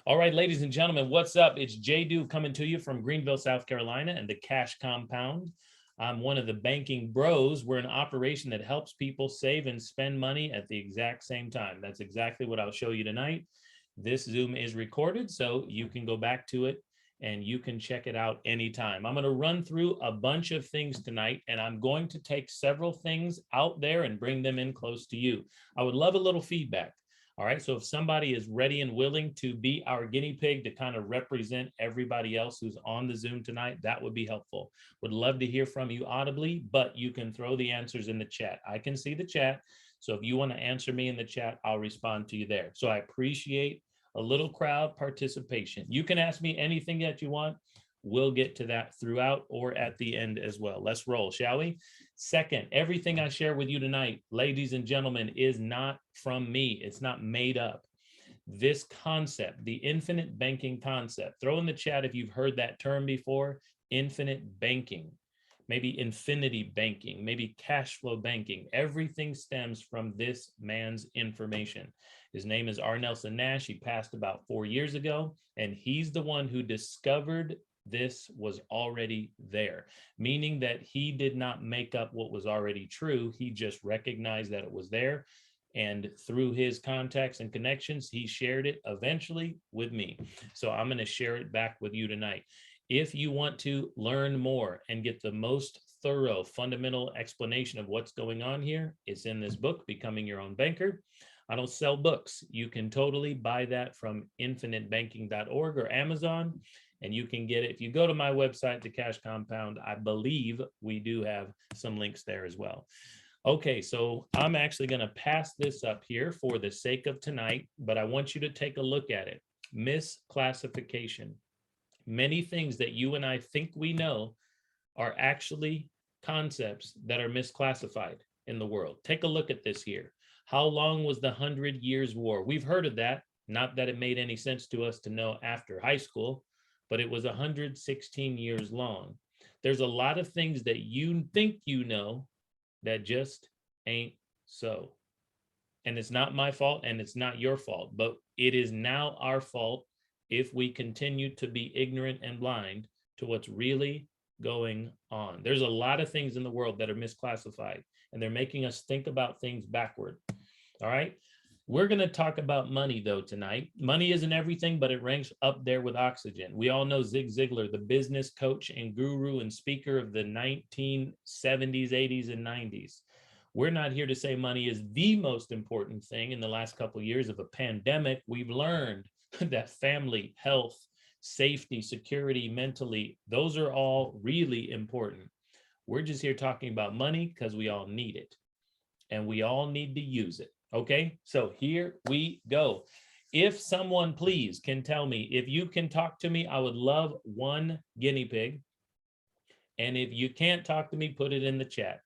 All right, ladies and gentlemen, what's up? It's Jay Do coming to you from Greenville, South Carolina and the Cash Compound. I'm one of the banking bros. We're an operation that helps people save and spend money at the exact same time. That's exactly what I'll show you tonight. This Zoom is recorded, so you can go back to it and you can check it out anytime. I'm going to run through a bunch of things tonight, and I'm going to take several things out there and bring them in close to you. I would love a little feedback. All right, so if somebody is ready and willing to be our guinea pig to kind of represent everybody else who's on the Zoom tonight, that would be helpful. Would love to hear from you audibly, but you can throw the answers in the chat. I can see the chat. So if you want to answer me in the chat, I'll respond to you there. So I appreciate a little crowd participation. You can ask me anything that you want. We'll get to that throughout or at the end as well. Let's roll, shall we? Second, everything I share with you tonight, ladies and gentlemen, is not from me. It's not made up. This concept, the infinite banking concept, throw in the chat if you've heard that term before, infinite banking, maybe infinity banking, maybe cash flow banking. Everything stems from this man's information. His name is R. Nelson Nash. He passed about 4 years ago, and he's the one who discovered this was already there, meaning that he did not make up what was already true. He just recognized that it was there. And through his contacts and connections, he shared it eventually with me. So I'm going to share it back with you tonight. If you want to learn more and get the most thorough fundamental explanation of what's going on here, it's in this book, Becoming Your Own Banker. I don't sell books. You can totally buy that from infinitebanking.org or Amazon. And you can get it. If you go to my website, The Cash Compound, I believe we do have some links there as well. Okay, so I'm actually going to pass this up here for the sake of tonight, but I want you to take a look at it. Misclassification. Many things that you and I think we know are actually concepts that are misclassified in the world. Take a look at this here. How long was the 100 Years' War? We've heard of that. Not that it made any sense to us to know after high school, but it was 116 years long. There's a lot of things that you think you know that just ain't so. And it's not my fault and it's not your fault, but it is now our fault if we continue to be ignorant and blind to what's really going on. There's a lot of things in the world that are misclassified, and they're making us think about things backward. All right. We're going to talk about money, though, tonight. Money isn't everything, but it ranks up there with oxygen. We all know Zig Ziglar, the business coach and guru and speaker of the 1970s, 80s, and 90s. We're not here to say money is the most important thing. In the last couple of years of a pandemic, we've learned that family, health, safety, security, mentally, those are all really important. We're just here talking about money because we all need it, and we all need to use it. Okay, so here we go. If someone, please, can tell me, if you can talk to me, I would love one guinea pig. And if you can't talk to me, put it in the chat.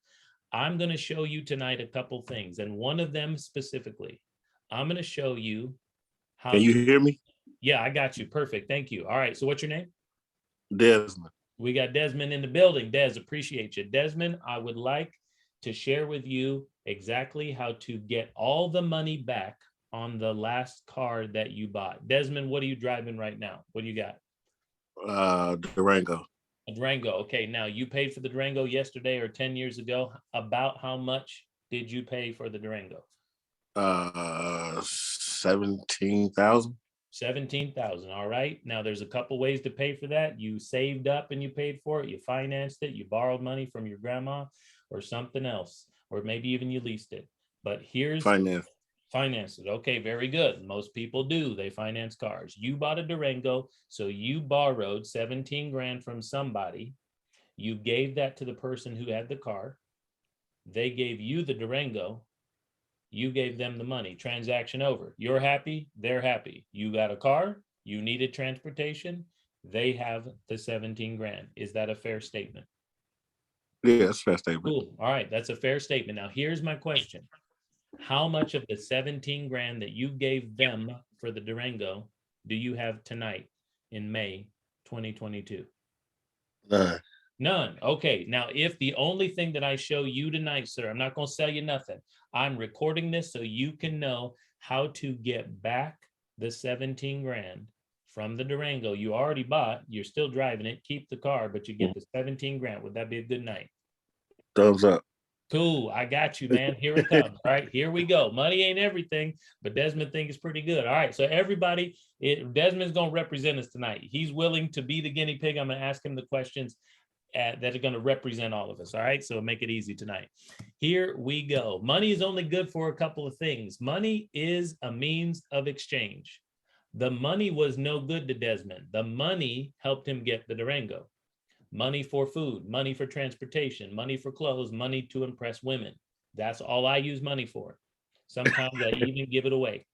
I'm going to show you tonight a couple things, and one of them specifically, I'm going to show you how. Can you hear me? Yeah, I got you. Perfect. Thank you. All right. So what's your name? Desmond. We got Desmond in the building. Des, appreciate you. Desmond, I would like to share with you exactly how to get all the money back on the last car that you bought. Desmond, what are you driving right now? What do you got? Durango. A Durango. Okay, now you paid for the Durango yesterday or 10 years ago. About how much did you pay for the Durango? 17,000. 17,000. All right. Now there's a couple ways to pay for that. You saved up and you paid for it. You financed it. You borrowed money from your grandma or something else, or maybe even you leased it. But here's finance it. Okay, very good. Most people do. They finance cars. You bought a Durango, so you borrowed 17 grand from somebody. You gave that to the person who had the car. They gave you the Durango. You gave them the money. Transaction over. You're happy. They're happy. You got a car. You needed transportation. They have the 17 grand. Is that a fair statement? Yeah, that's a fair statement. Cool. All right. That's a fair statement. Now, here's my question. How much of the 17 grand that you gave them for the Durango do you have tonight in May 2022? None. None. Okay. Now, if the only thing that I show you tonight, sir, I'm not going to sell you nothing. I'm recording this so you can know how to get back the 17 grand from the Durango you already bought. You're still driving it. Keep the car, but you get the 17 grand. Would that be a good night? Thumbs up. Cool. I got you, man. Here it comes. All right, here we go. Money ain't everything, but Desmond think it's pretty good. All right, so everybody, Desmond's going to represent us tonight. He's willing to be the guinea pig. I'm going to ask him the questions that are going to represent all of us. All right, so make it easy tonight. Here we go. Money is only good for a couple of things. Money is a means of exchange. The money was no good to Desmond. The money helped him get the Durango. Money for food, money for transportation, money for clothes, money to impress women. That's all I use money for. Sometimes I even give it away.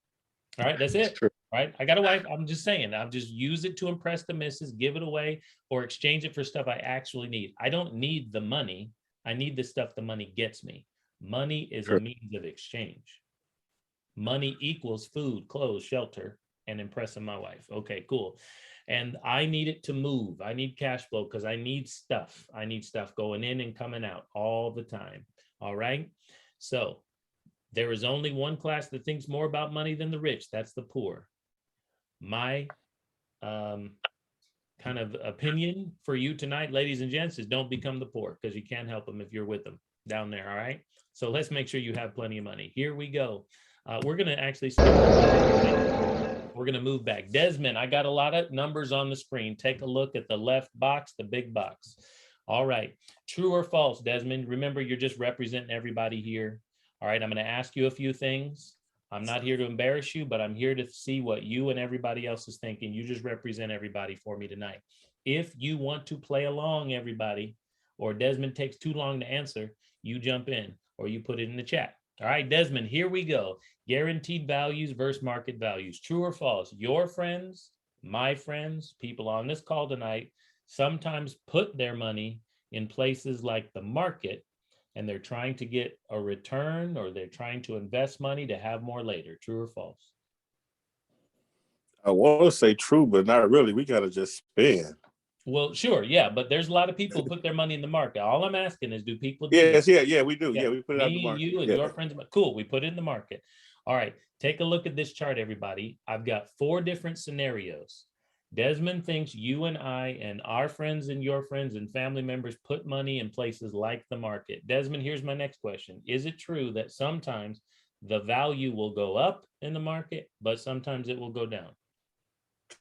All right, that's it. Right? I got a wife. I'm just saying, I'll just use it to impress the missus, give it away, or exchange it for stuff I actually need. I don't need the money. I need the stuff the money gets me. Money is a means of exchange. Money equals food, clothes, shelter, and impressing my wife. Okay, cool. And I need it to move. I need cash flow because I need stuff. I need stuff going in and coming out all the time. All right. So there is only one class that thinks more about money than the rich. That's the poor. My kind of opinion for you tonight, ladies and gents, is don't become the poor because you can't help them if you're with them down there. All right. So let's make sure you have plenty of money. Here we go. We're going to actually we're going to move back. Desmond, I got a lot of numbers on the screen. Take a look at the left box, the big box. All right. True or false, Desmond? Remember, you're just representing everybody here. All right. I'm going to ask you a few things. I'm not here to embarrass you, but I'm here to see what you and everybody else is thinking. You just represent everybody for me tonight. If you want to play along, everybody, or Desmond takes too long to answer, you jump in or you put it in the chat. All right, Desmond, here we go. Guaranteed values versus market values. True or false? Your friends, my friends, people on this call tonight, sometimes put their money in places like the market, and they're trying to get a return or they're trying to invest money to have more later. True or false? I want to say true, but not really. We got to just spend. Well, sure, yeah, but there's a lot of people who put their money in the market. All I'm asking is, do people do Yes, that? yeah, we do. Yeah, we put it out the Me, market. you, and your friends. Cool, we put it in the market. All right, take a look at this chart, everybody. I've got 4 different scenarios. Desmond thinks you and I and our friends and your friends and family members put money in places like the market. Desmond, here's my next question. Is it true that sometimes the value will go up in the market, but sometimes it will go down?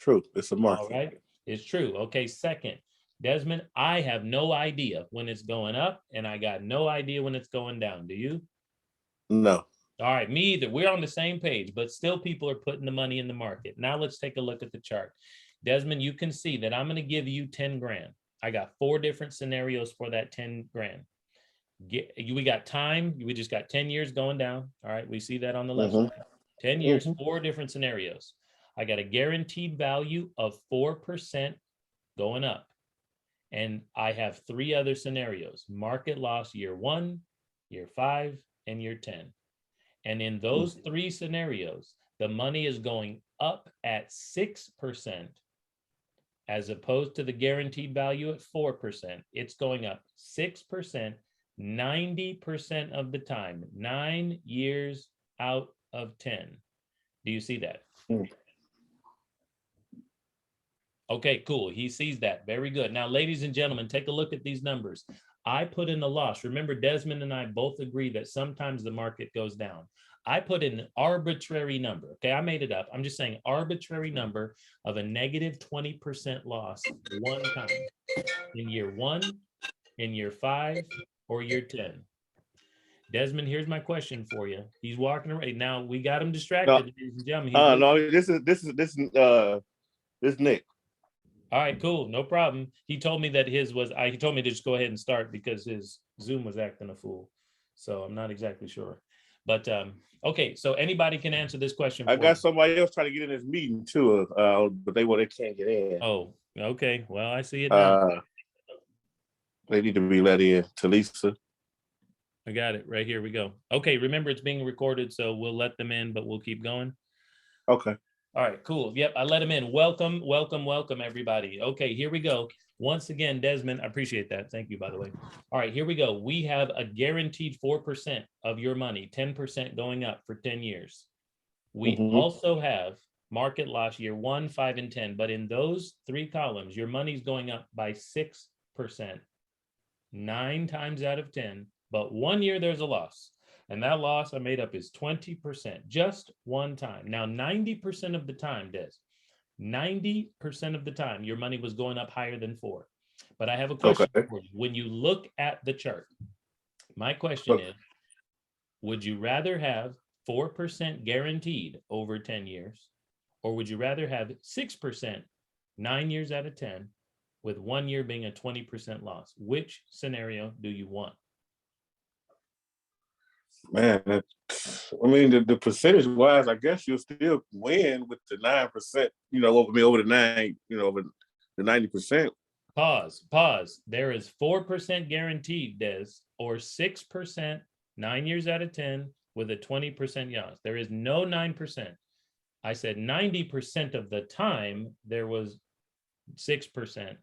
True, it's a market. All right, it's true. Okay, second, Desmond, I have no idea when it's going up and I got no idea when it's going down. Do you? No. All right, me either. We're on the same page, but still people are putting the money in the market. Now let's take a look at the chart. Desmond, you can see that I'm going to give you 10 grand. I got 4 different scenarios for that 10 grand. We got time. We just got 10 years going down. All right, we see that on the left side. 10 years, 4 different scenarios. I got a guaranteed value of 4% going up. And I have 3 other scenarios: market loss year 1, year 5, and year 10. And in those 3 scenarios, the money is going up at 6% as opposed to the guaranteed value at 4%. It's going up 6%, 90% of the time, 9 years out of 10. Do you see that? Okay, cool. He sees that. Very good. Now, ladies and gentlemen, take a look at these numbers. I put in the loss. Remember, Desmond and I both agree that sometimes the market goes down. I put in an arbitrary number. Okay, I made it up. I'm just saying arbitrary number of a negative 20% loss one time in year 1, in year 5, or year 10. Desmond, here's my question for you. He's walking around. Now, we got him distracted, ladies and gentlemen. No, this Nick. All right, cool. No problem. He told me that his was, he told me to just go ahead and start because his Zoom was acting a fool. So I'm not exactly sure. But okay, so anybody can answer this question. I got somebody else trying to get in this meeting too, but they can't get in. Oh, okay. Well, I see it now. They need to be let in. Talisa. I got it right here. We go. Okay, remember it's being recorded, so we'll let them in, but we'll keep going. Okay. All right, cool. Yep, I let him in. Welcome, welcome, welcome, everybody. Okay, here we go. Once again, Desmond, I appreciate that. Thank you, by the way. All right, here we go. We have a guaranteed 4% of your money, 10% going up for 10 years. We also have market loss year 1, 5, and 10. But in those 3 columns, your money's going up by 6%, 9 times out of 10. But 1 year there's a loss. And that loss I made up is 20%, just one time. Now, 90% of the time, Des, 90% of the time, your money was going up higher than 4. But I have a question for you. When you look at the chart, my question is, would you rather have 4% guaranteed over 10 years, or would you rather have 6%, 9 years out of 10, with 1 year being a 20% loss? Which scenario do you want? Man, I mean, the percentage wise, I guess you'll still win with the 9%, over the 9, over the 90%. Pause. There is 4% guaranteed, Des, or 6%, 9 years out of 10, with a 20% loss. There is no 9%. I said 90% of the time there was 6%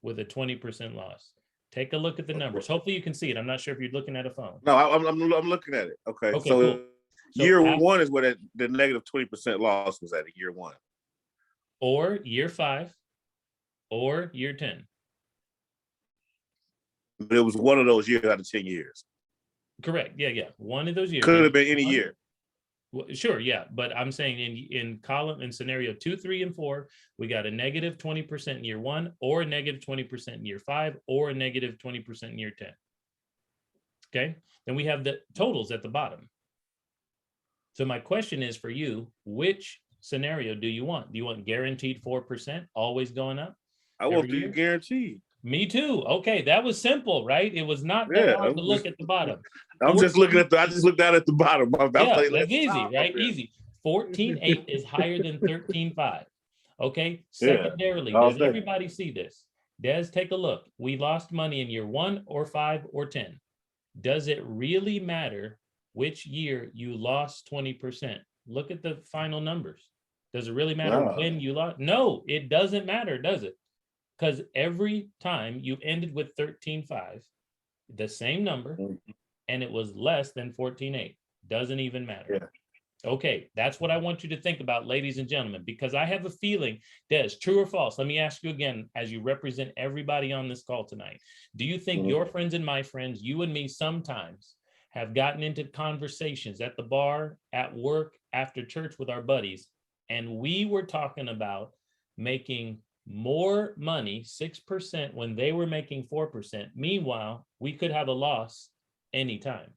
with a 20% loss. Take a look at the numbers. Hopefully you can see it. I'm not sure if you're looking at a phone. No, I'm looking at it. Okay, so cool. Year 1 is where the negative 20% loss was at in year 1. Or year 5, or year 10. But it was one of those years out of 10 years. Correct. Yeah. One of those years. Could have been any year. Well, sure, yeah. But I'm saying in scenario 2, 3, and 4, we got a negative 20% in year 1, or a negative 20% in year 5, or a negative 20% in year 10. Okay. Then we have the totals at the bottom. So my question is for you, which scenario do you want? Do you want guaranteed 4%, always going up? I want the guaranteed. Me too. Okay, that was simple, right? It was not that hard to look at the bottom. I just looked down at the bottom. Yeah, that's easy, right? Easy. 14.8 is higher than 13.5. Okay. Secondarily, does everybody see this? Des, take a look. We lost money in year 1, or 5, or 10. Does it really matter which year you lost 20%? Look at the final numbers. Does it really matter when you lost? No, it doesn't matter, does it? Because every time you ended with 13.5, the same number, and it was less than 14.8. Doesn't even matter. Yeah. Okay, that's what I want you to think about, ladies and gentlemen, because I have a feeling, Des, true or false? Let me ask you again, as you represent everybody on this call tonight. Do you think your friends and my friends, you and me, sometimes have gotten into conversations at the bar, at work, after church with our buddies, and we were talking about making more money, 6%, when they were making 4%. Meanwhile, we could have a loss anytime.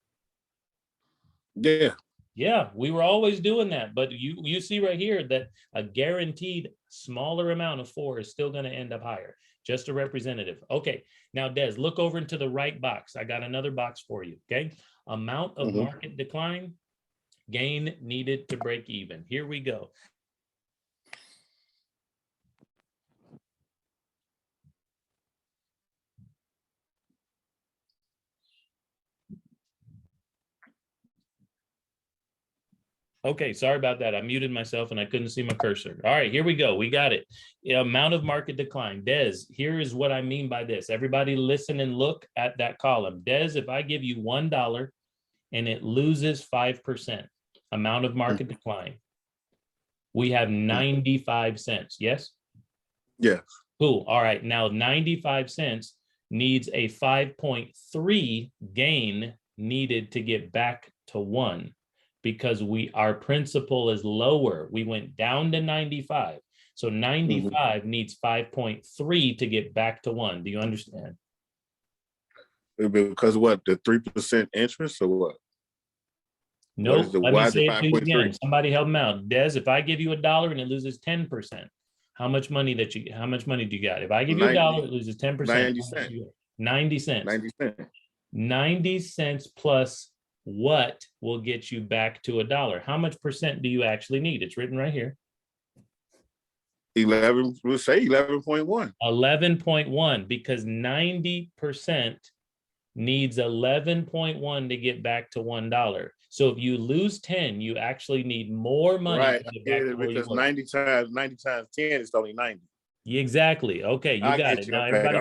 Yeah, we were always doing that. But you see right here that a guaranteed smaller amount of 4 is still going to end up higher. Just a representative. Okay, now Des, look over into the right box. I got another box for you. Okay, amount of market decline, gain needed to break even. Here we go. Okay, sorry about that. I muted myself and I couldn't see my cursor. All right, here we go. We got it. Amount of market decline. Des, here is what I mean by this. Everybody listen and look at that column. Des, if I give you $1 and it loses 5%, amount of market decline, we have 95 cents. Yes? Yes. Cool. All right. Now 95 cents needs a 5.3 gain needed to get back to 1. Because our principal is lower. We went down to 95. So 95 needs 5.3 to get back to 1. Do you understand? Because what? The 3% interest or what? No, nope. Let me say it to you again. Somebody help me out. Des, if I give you $1 and it loses 10%, how much money do you got? If I give you $1, it loses 10%. 90 cents. 90 cents. 90 cents. 90 cents plus what will get you back to $1? How much percent do you actually need? It's written right here. 11, we'll say 11.1. 11.1, because 90% needs 11.1 to get back to $1. So if you lose 10, you actually need more money to get back to where because 90 times 10 is only 90. Exactly. Okay, you got it. Now everybody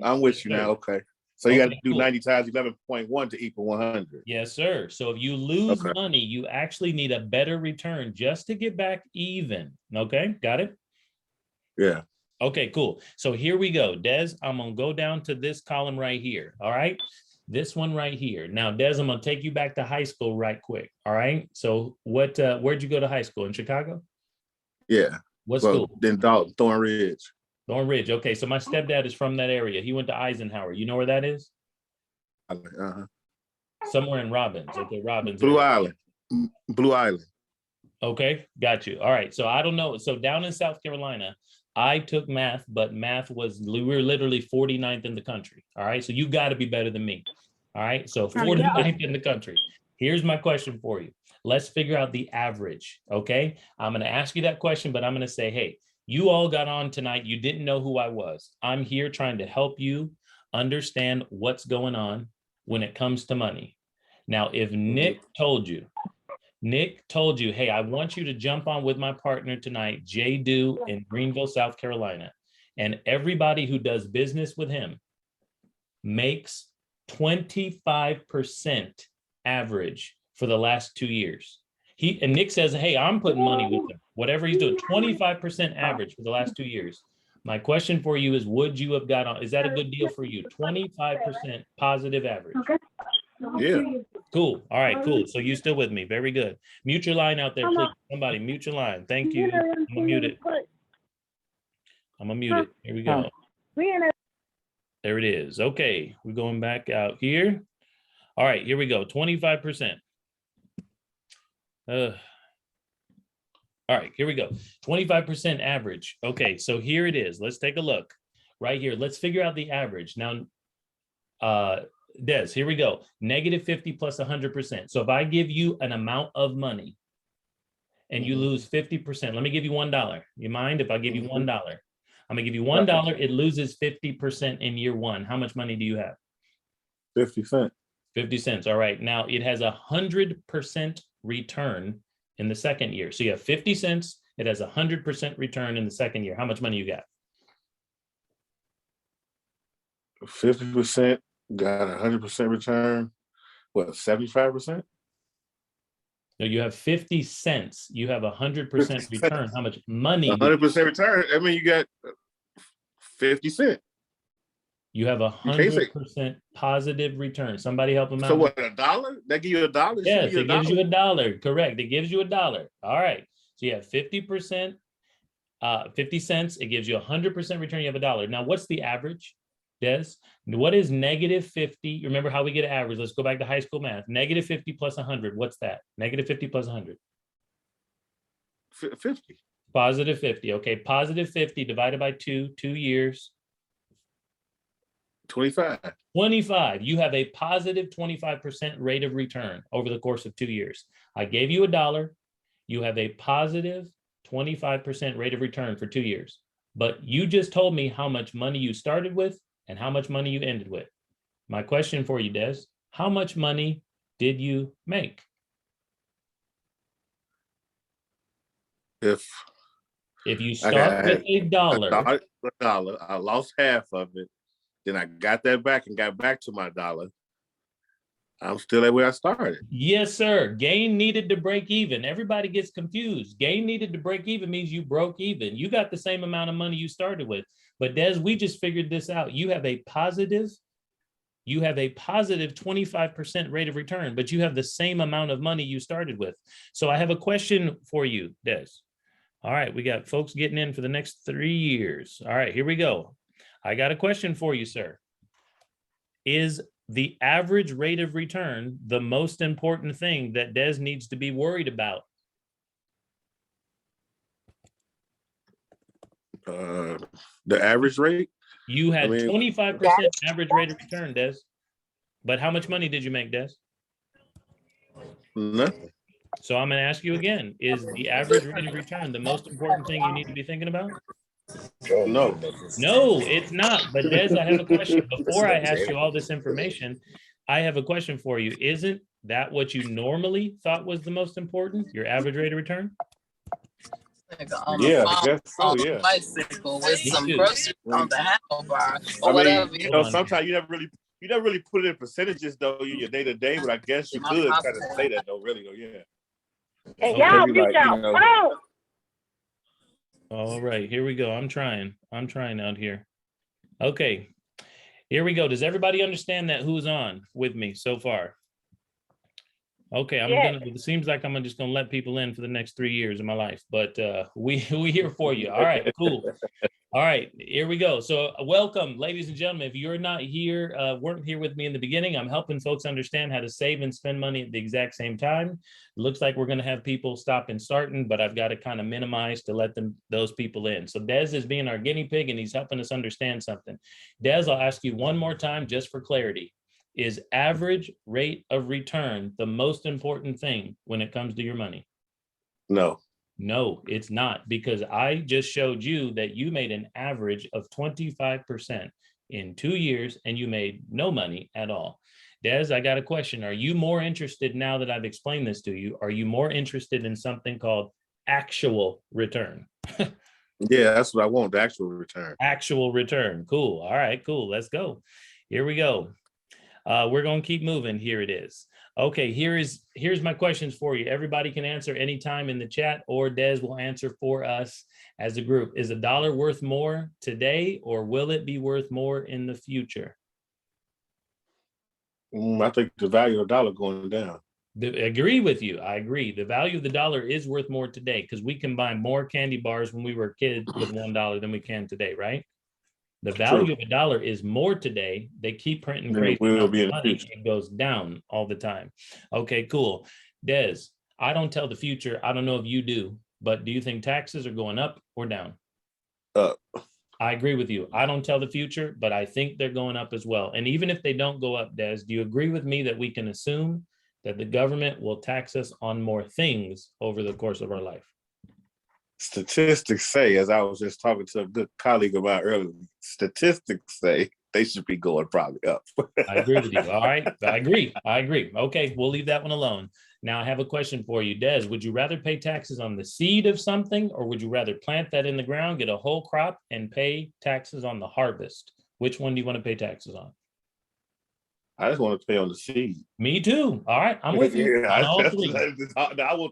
I'm with you now. Okay. So you got to Okay, do cool. 90 times 11.1 to equal 100. Yes, sir. So if you lose Okay. money, you actually need a better return just to get back even. Okay, got it? Yeah. Okay, cool. So here we go. Des, I'm going to go down to this column right here. All right. This one right here. Now, Des, I'm going to take you back to high school right quick. All right. So where'd you go to high school? In Chicago? Yeah. What Well, school? then Dalton, Thorn Ridge. Thorn Ridge. Okay. So my stepdad is from that area. He went to Eisenhower. You know where that is? Uh-huh. Somewhere in Robbins. Okay. Robbins Blue area. Island. Blue Island. Okay. Got you. All right. So I don't know. So down in South Carolina, I took math, but math we were literally 49th in the country. All right. So you got to be better than me. All right. So 49th in the country. Here's my question for you. Let's figure out the average. Okay. I'm going to ask you that question, but I'm going to say, hey, you all got on tonight. You didn't know who I was. I'm here trying to help you understand what's going on when it comes to money. Now, if Nick told you, hey, I want you to jump on with my partner tonight, Jay Do in Greenville, South Carolina. And everybody who does business with him makes 25% average for the last 2 years. And Nick says, hey, I'm putting money with him. Whatever he's doing, 25% average for the last 2 years. My question for you is, would you have got on? Is that a good deal for you? 25% positive average. Yeah. Cool. All right, cool. So you still with me? Very good. Mute your line out there, please. Somebody mute your line. Thank you. I'm gonna mute it. I'm gonna mute it. Here we go. There it is. Okay, we're going back out here. All right, here we go. 25%. All right, here we go. 25% average. Okay, so here it is. Let's take a look right here. Let's figure out the average. Now, Des, here we go. -50 plus 100%. So if I give you an amount of money and you lose 50%, let me give you $1. You mind if I give you $1? I'm gonna give you $1. It loses 50% in year one. How much money do you have? 50 cents. 50 cents. All right. Now it has 100% return in the second year. So you have 50 cents. It has 100% return in the second year. How much money you got? 50%. Got 100% return. What, 75%? No, you have 50 cents. You have 100% return. How much money? 100% return. I mean, you got 50 cents. You have 100% positive return. Somebody help them out. So what, $1? That give you $1? Yes, it gives you $1. Correct. It gives you $1. All right. So you have 50%, 50 cents. It gives you 100% return. You have $1. Now, what's the average? Des, what is -50? Remember how we get an average? Let's go back to high school math. -50 plus 100. What's that? -50 plus 100. 50. Positive 50. Okay. Positive 50 divided by 2 years. 25. 25. You have a positive 25% rate of return over the course of 2 years. I gave you $1. You have a positive 25% rate of return for 2 years. But you just told me how much money you started with and how much money you ended with. My question for you, Des, how much money did you make? If you start with $1, I lost half of it. Then I got that back and got back to my $1. I'm still at where I started. Yes, sir. Gain needed to break even. Everybody gets confused. Gain needed to break even means you broke even. You got the same amount of money you started with. But Des, we just figured this out. You have a positive 25% rate of return, but you have the same amount of money you started with. So I have a question for you, Des. All right, we got folks getting in for the next 3 years. All right, here we go. I got a question for you, sir. Is the average rate of return the most important thing that Des needs to be worried about? The average rate? You had 25% average rate of return, Des. But how much money did you make, Des? Nothing. So I'm going to ask you again, is the average rate of return the most important thing you need to be thinking about? No. No, it's not. But Des, I have a question. Before I ask you all this information, I have a question for you. Isn't that what you normally thought was the most important, your average rate of return? Yeah, I guess so, on yeah. a bicycle with some groceries on the handlebar or whatever. Sometimes you never really you never really put it in percentages though in your day to day, but I guess you could kind of say that though, really though, yeah. And Okay. y'all Maybe mute like, y'all phone. All right, here we go. I'm trying out here. Okay, here we go. Does everybody understand that who's on with me so far? Okay, it seems like I'm just gonna let people in for the next 3 years of my life, but we here for you. All right, cool. All right, here we go. So welcome, ladies and gentlemen. If you're not here, weren't here with me in the beginning, I'm helping folks understand how to save and spend money at the exact same time. It looks like we're going to have people stop and starting, but I've got to kind of minimize to let those people in. So Des is being our guinea pig, and he's helping us understand something. Des, I'll ask you one more time just for clarity. Is average rate of return the most important thing when it comes to your money? No. No, it's not, because I just showed you that you made an average of 25% in 2 years and you made no money at all. Des, I got a question. Are you more interested, now that I've explained this to you, are you more interested in something called actual return? Yeah, that's what I want, the actual return. Actual return. Cool. All right, cool. Let's go. Here we go. We're going to keep moving. Here it is. Okay, here's my questions for you. Everybody can answer anytime in the chat, or Des will answer for us as a group. Is $1 worth more today, or will it be worth more in the future? I think the value of the dollar going down. Agree with you. I agree. The value of the dollar is worth more today, because we can buy more candy bars when we were kids with $1 than we can today, right? The value of a dollar is more today. They keep printing crazy amounts of money. It goes down all the time. Okay, cool. Des, I don't tell the future. I don't know if you do, but do you think taxes are going up or down? Up. I agree with you. I don't tell the future, but I think they're going up as well. And even if they don't go up, Des, do you agree with me that we can assume that the government will tax us on more things over the course of our life? Statistics say, as I was just talking to a good colleague about earlier, statistics say they should be going probably up. I agree with you. All right. I agree. Okay, we'll leave that one alone. Now I have a question for you, Des. Would you rather pay taxes on the seed of something, or would you rather plant that in the ground, get a whole crop, and pay taxes on the harvest? Which one do you want to pay taxes on? I just want to pay on the seed. Me too. All right, I'm with you. Yeah, I want,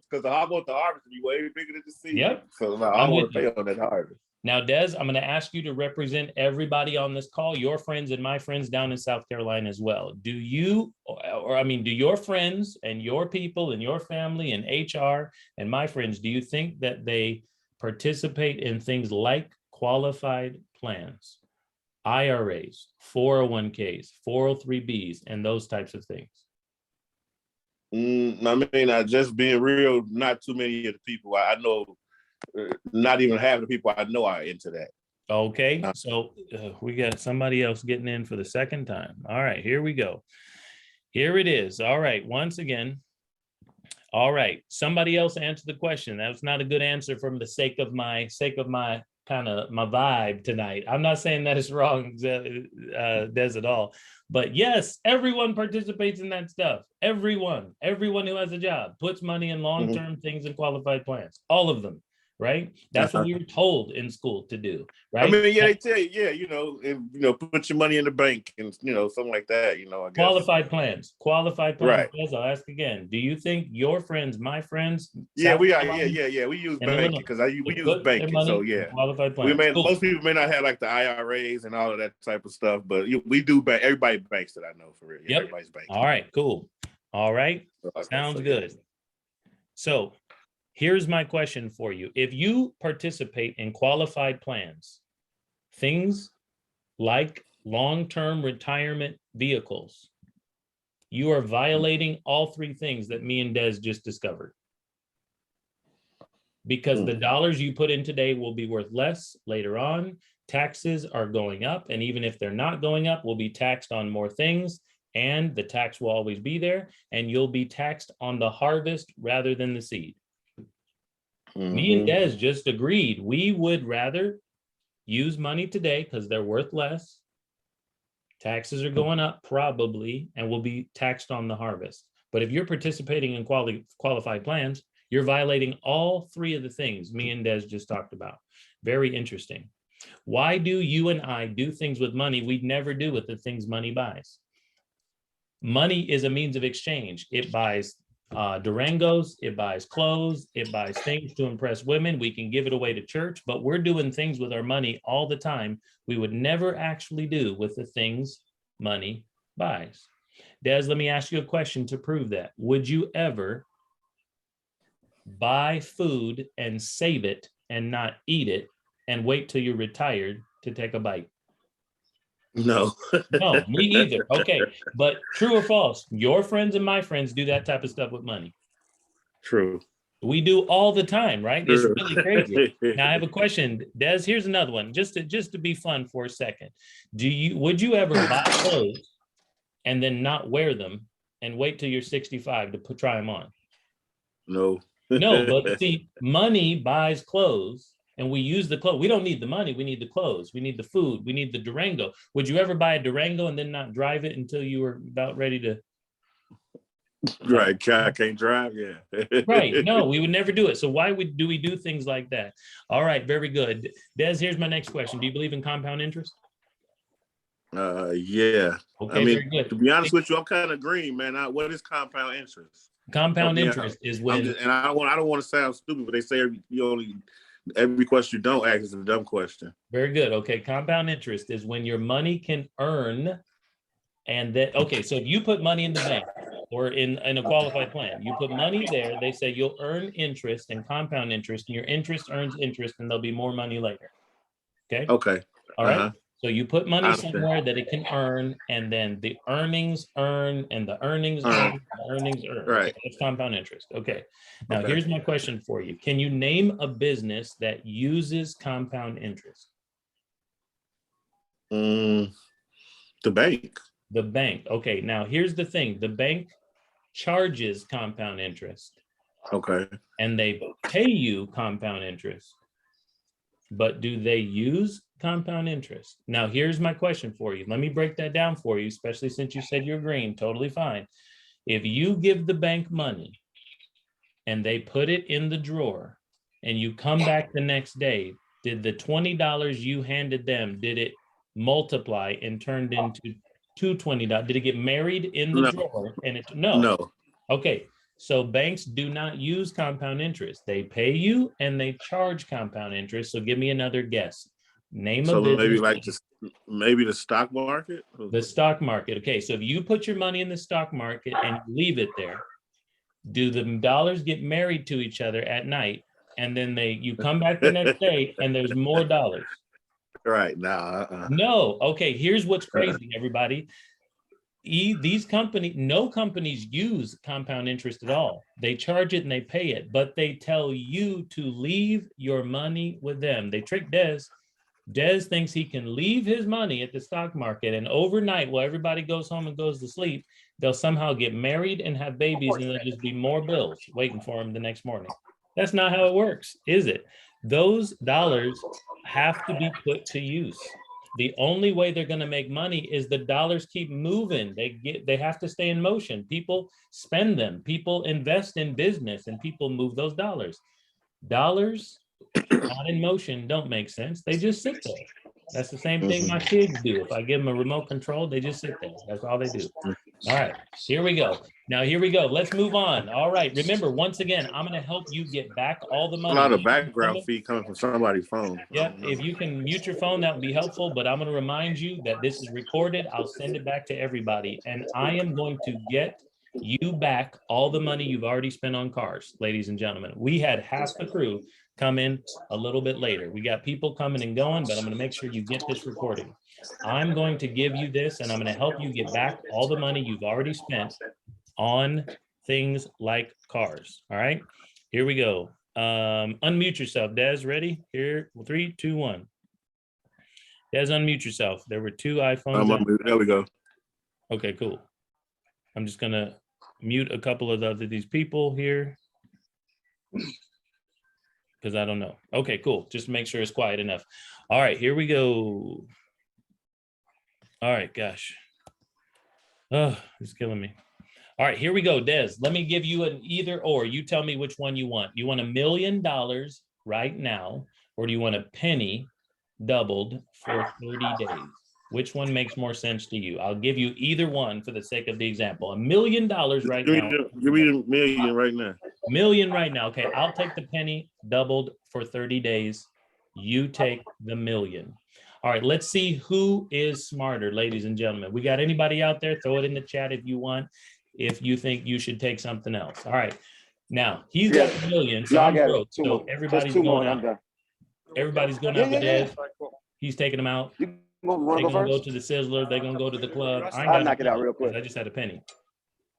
because I want the harvest to be way bigger than the seed. Yep. So I want to pay on that harvest. Now, Des, I'm going to ask you to represent everybody on this call, your friends and my friends down in South Carolina as well. Do your friends and your people and your family and HR and my friends, do you think that they participate in things like qualified plans, IRAs, 401ks, 403bs, and those types of things? I mean, I just being real, not too many of the people I know, not even half the people I know are into that. Okay, so we got somebody else getting in for the second time. All right, here we go. Here it is. All right, once again. All right, somebody else answer the question. That's not a good answer from the sake of my kind of my vibe tonight. I'm not saying that it's wrong, Des, at all. But yes, everyone participates in that stuff. Everyone who has a job puts money in long-term things and qualified plans. All of them, right? That's what we were told in school to do, right? I mean, yeah, they tell you, put your money in the bank and, something like that, I guess. Qualified plans. Right. Yes, I'll ask again. Do you think your friends, my friends? Yeah, we are. Yeah. We use banking because we use banking. So yeah, qualified plans. Most people may not have like the IRAs and all of that type of stuff, but we do bank. Everybody banks that I know for real. Yeah, everybody's banking. All right, cool. All right, sounds good. So here's my question for you. If you participate in qualified plans, things like long-term retirement vehicles, you are violating all three things that me and Des just discovered. Because the dollars you put in today will be worth less later on. Taxes are going up, and even if they're not going up, we'll be taxed on more things, and the tax will always be there, and you'll be taxed on the harvest rather than the seed. Me and Des just agreed we would rather use money today because they're worth less. Taxes are going up probably, and will be taxed on the harvest. But if you're participating in qualified plans, you're violating all three of the things me and Des just talked about. Very interesting. Why do you and I do things with money we'd never do with the things money buys? Money is a means of exchange. It buys Durangos, it buys clothes, it buys things to impress women. We can give it away to church, but we're doing things with our money all the time we would never actually do with the things money buys. Des, let me ask you a question to prove that. Would you ever buy food and save it and not eat it and wait till you're retired to take a bite? No. No, me either. Okay, but true or false? Your friends and my friends do that type of stuff with money. True. We do all the time, right? It's True. really crazy. Now I have a question, Des. Here's another one, just to be fun for a second. Would you ever buy clothes and then not wear them and wait till you're 65 to try them on? No. No, but see, money buys clothes and we use the clothes. We don't need the money. We need the clothes. We need the food. We need the Durango. Would you ever buy a Durango and then not drive it until you were about ready to? Right. I can't drive. Yeah. Right. No, we would never do it. So why do we do things like that? All right. Very good. Des, here's my next question. Do you believe in compound interest? Yeah. Okay, I mean, very good. to be honest with you, I'm kind of green, man. What is compound interest? Compound interest is when, and I don't want to sound stupid, but they say every question you don't ask is a dumb question. Very good. Okay, compound interest is when your money can earn, and that, okay, so if you put money in the bank or in a qualified plan, you put money there, they say you'll earn interest and compound interest, and your interest earns interest, and there'll be more money later. Okay. Okay. All right. So you put money somewhere that it can earn, and then the earnings earn, and the earnings earn, the earnings earn. Right. Okay, that's compound interest. Okay. Now here's my question for you. Can you name a business that uses compound interest? The bank. The bank. Okay. Now here's the thing. The bank charges compound interest. Okay. And they pay you compound interest. But do they use compound interest? Now, here's my question for you. Let me break that down for you, especially since you said you're green. Totally fine. If you give the bank money and they put it in the drawer and you come back the next day, did the $20 you handed them, did it multiply and turned into $220? Did it get married in the drawer? And no. Okay. So banks do not use compound interest. They pay you and they charge compound interest. So give me another guess. Name a business. Maybe the stock market? The stock market. Okay, so if you put your money in the stock market and you leave it there, do the dollars get married to each other at night? And then you come back the next day and there's more dollars? Right. Now. No. Okay, here's what's crazy, everybody. No companies use compound interest at all. They charge it and they pay it, but they tell you to leave your money with them. They trick Des. Des thinks he can leave his money at the stock market, and overnight, while everybody goes home and goes to sleep, they'll somehow get married and have babies, and there'll just be more bills waiting for him the next morning. That's not how it works, is it? Those dollars have to be put to use. The only way they're going to make money is the dollars keep moving. They have to stay in motion. People spend them. People invest in business, and people move those dollars. Dollars not in motion don't make sense. They just sit there. That's the same thing my kids do. If I give them a remote control, they just sit there. That's all they do. All right, here we go. Now, here we go. Let's move on. All right. Remember, once again, I'm going to help you get back all the money. A lot of background feed coming from somebody's phone. Yeah, if you can mute your phone, that would be helpful. But I'm going to remind you that this is recorded. I'll send it back to everybody. And I am going to get you back all the money you've already spent on cars, ladies and gentlemen. We had half the crew come in a little bit later. We got people coming and going, but I'm going to make sure you get this recording. I'm going to give you this, and I'm going to help you get back all the money you've already spent on things like cars. All right, here we go. Unmute yourself. Des, ready? Here, 3, 2, 1. Des, unmute yourself. There were 2 iPhones. There we go. Okay, cool. I'm just going to mute a couple of these people here, because I don't know. Okay, cool. Just make sure it's quiet enough. All right, here we go. All right, gosh. Oh, it's killing me. All right, here we go, Des. Let me give you an either or. You tell me which one you want. You want $1 million right now, or do you want a penny doubled for 30 days? Which one makes more sense to you? I'll give you either one for the sake of the example. $1 million right Give now. me the million right now. Million right now. Okay, I'll take the penny doubled for 30 days. You take the million. All right, let's see who is smarter, ladies and gentlemen. We got anybody out there? Throw it in the chat if you want, if you think you should take something else. All right, now he's got the million, so I'm broke. So everybody's going out. Everybody's going out with Des. He's taking them out. They're gonna go to the Sizzler. They're gonna go to the club. I'll knock it out real quick. I just had a penny.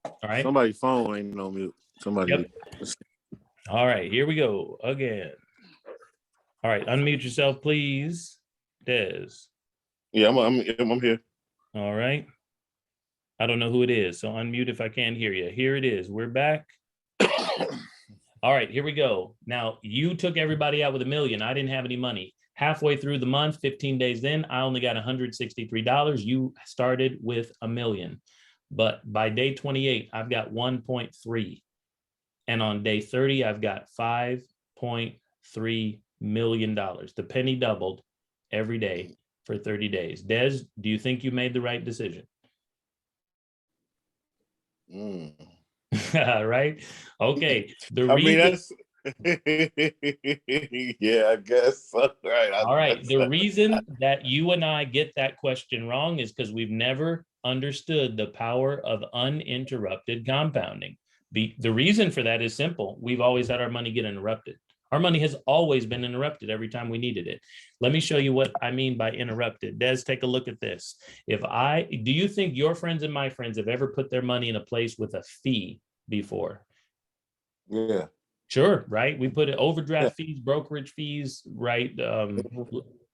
All right. Somebody's phone ain't on mute. Somebody. Yep. All right, here we go again. All right, unmute yourself, please, Des. Yeah, I'm here. All right. I don't know who it is, so unmute if I can't hear you. Here it is. We're back. All right, here we go. Now, you took everybody out with $1 million. I didn't have any money. Halfway through the month, 15 days in, I only got $163. You started with $1 million. But by day 28, I've got 1.3. And on day 30, I've got $5.3 million. The penny doubled every day for 30 days. Des, do you think you made the right decision? Right? Okay. Yeah, I guess. All right. All right. The reason that you and I get that question wrong is because we've never understood the power of uninterrupted compounding. The reason for that is simple. We've always had our money get interrupted. Our money has always been interrupted every time we needed it. Let me show you what I mean by interrupted. Des, take a look at this. Do you think your friends and my friends have ever put their money in a place with a fee before? Yeah. Sure, right? We put overdraft fees, brokerage fees, right?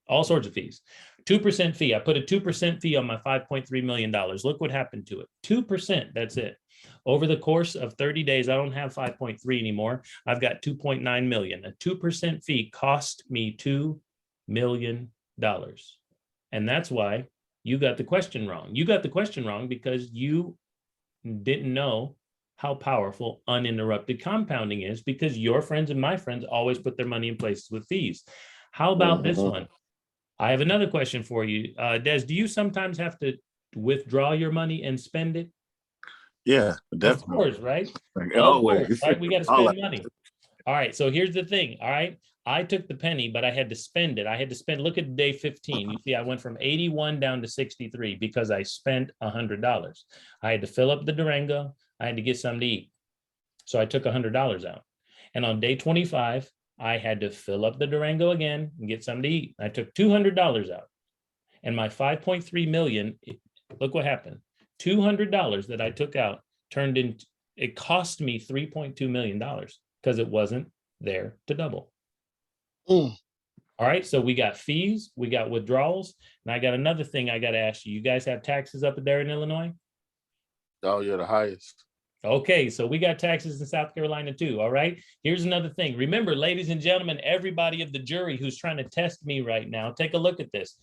All sorts of fees. 2% fee. I put a 2% fee on my $5.3 million. Look what happened to it. 2%, that's it. Over the course of 30 days, I don't have 5.3 anymore. I've got 2.9 million. A 2% fee cost me $2 million. And that's why you got the question wrong. You got the question wrong because you didn't know how powerful uninterrupted compounding is, because your friends and my friends always put their money in places with fees. How about this one? I have another question for you. Des, do you sometimes have to withdraw your money and spend it? Yeah, definitely. Of course, right? Always. Right? We got to spend money. All right, so here's the thing, all right? I took the penny, but I had to spend it. Look at day 15. You see, I went from 81 down to 63 because I spent $100. I had to fill up the Durango. I had to get something to eat. So I took $100 out. And on day 25, I had to fill up the Durango again and get something to eat. I took $200 out. And my 5.3 million, look what happened. $200 that I took out turned into, it cost me $3.2 million because it wasn't there to double. All right, so we got fees, we got withdrawals, and I got another thing I got to ask you. You guys have taxes up there in Illinois? Oh, you're the highest. Okay, so we got taxes in South Carolina too, all right? Here's another thing. Remember, ladies and gentlemen, everybody of the jury who's trying to test me right now, take a look at this.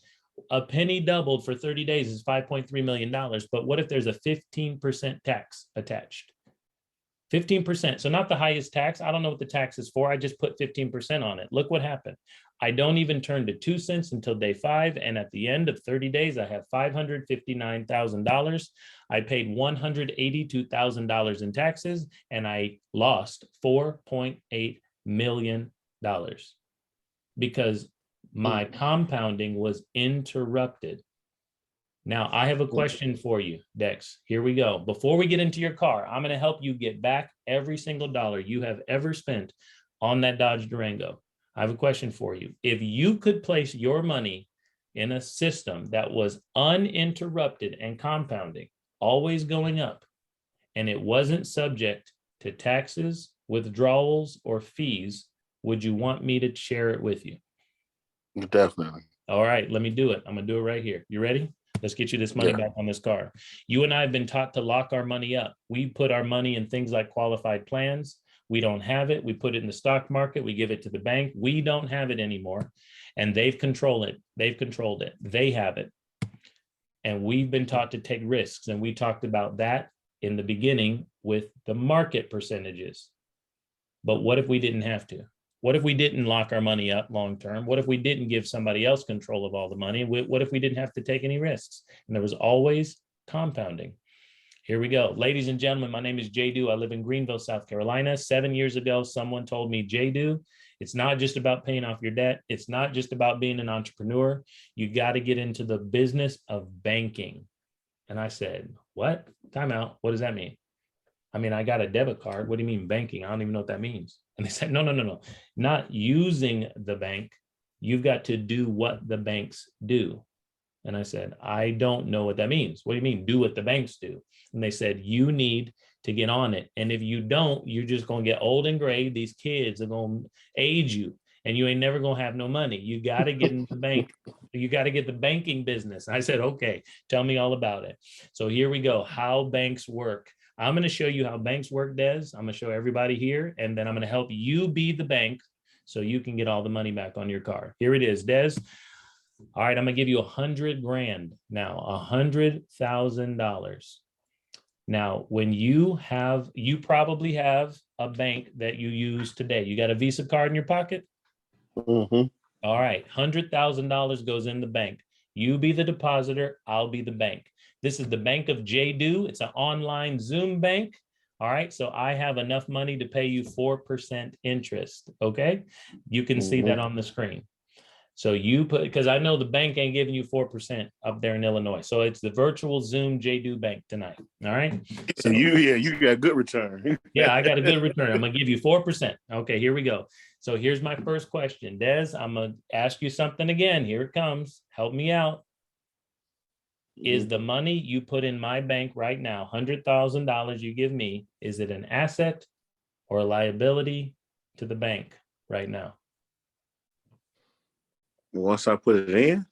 A penny doubled for 30 days is $5.3 million, but what if there's a 15% tax attached? 15%, so not the highest tax. I don't know what the tax is for. I just put 15% on it. Look what happened. I don't even turn to 2 cents until day 5. And at the end of 30 days, I have $559,000. I paid $182,000 in taxes, and I lost $4.8 million because my compounding was interrupted. Now, I have a question for you, Dex. Here we go. Before we get into your car, I'm going to help you get back every single dollar you have ever spent on that Dodge Durango. I have a question for you. If you could place your money in a system that was uninterrupted and compounding, always going up, and it wasn't subject to taxes, withdrawals, or fees, would you want me to share it with you? Definitely. All right, let me do it. I'm going to do it right here. You ready? Let's get you this money back on this car. You and I have been taught to lock our money up. We put our money in things like qualified plans. We don't have it. We put it in the stock market. We give it to the bank. We don't have it anymore. And they've controlled it. They've controlled it. They have it. And we've been taught to take risks. And we talked about that in the beginning with the market percentages. But what if we didn't have to? What if we didn't lock our money up long term? What if we didn't give somebody else control of all the money? What if we didn't have to take any risks? And there was always compounding. Here we go. Ladies and gentlemen, my name is Jay. I live in Greenville, South Carolina. 7 years ago, someone told me, Jay, it's not just about paying off your debt. It's not just about being an entrepreneur. You got to get into the business of banking. And I said, what? Time out. What does that mean? I mean, I got a debit card. What do you mean banking? I don't even know what that means. And they said, no. Not using the bank. You've got to do what the banks do. And I said, I don't know what that means. What do you mean, do what the banks do? And they said, you need to get on it. And if you don't, you're just going to get old and gray. These kids are going to age you and you ain't never going to have no money. You got to get in the bank. You got to get the banking business. I said, okay, tell me all about it. So here we go. How banks work. I'm going to show you how banks work, Des. I'm going to show everybody here, and then I'm going to help you be the bank so you can get all the money back on your car. Here it is, Des. All right, I'm going to give you $100 grand now, $100,000. Now, when you probably have a bank that you use today. You got a Visa card in your pocket? Mm-hmm. All right, $100,000 goes in the bank. You be the depositor, I'll be the bank. This is the Bank of Jay-Do. It's an online Zoom bank. All right, so I have enough money to pay you 4% interest, okay? You can see that on the screen. So you put, because I know the bank ain't giving you 4% up there in Illinois. So it's the virtual Zoom Jay-Do bank tonight, all right? So you got a good return. Yeah, I got a good return. I'm gonna give you 4%. Okay, here we go. So here's my first question. Des, I'm gonna ask you something again. Here it comes. Help me out. Is the money you put in my bank right now, $100,000 you give me, is it an asset or a liability to the bank right now? Once I put it in?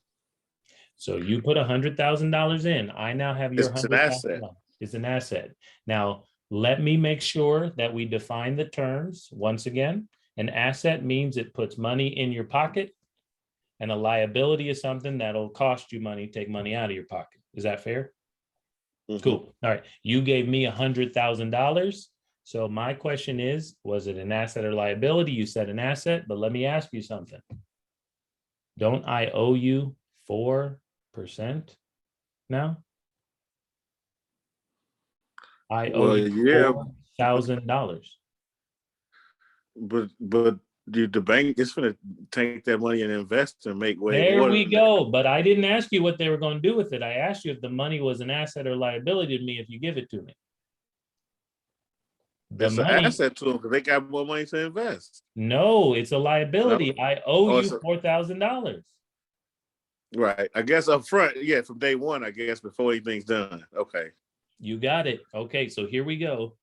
So you put $100,000 in. I now have your It's an asset. $100,000. It's an asset. Now, let me make sure that we define the terms. Once again, an asset means it puts money in your pocket, and a liability is something that'll cost you money, take money out of your pocket. Is that fair? Mm-hmm. Cool. All right. You gave me $100,000. So my question is, was it an asset or liability? You said an asset, but let me ask you something. Don't I owe you 4% now? I owe you $4,000. But the bank is going to take that money and invest and make way there more. We go. But I didn't ask you what they were going to do with it. I asked you if the money was an asset or liability to me if you give it to me. It's an asset to them because they got more money to invest. No, it's a liability. No. I owe you $4,000. Right. I guess up front, yeah, from day one, I guess, before anything's done. Okay. You got it. Okay, so here we go.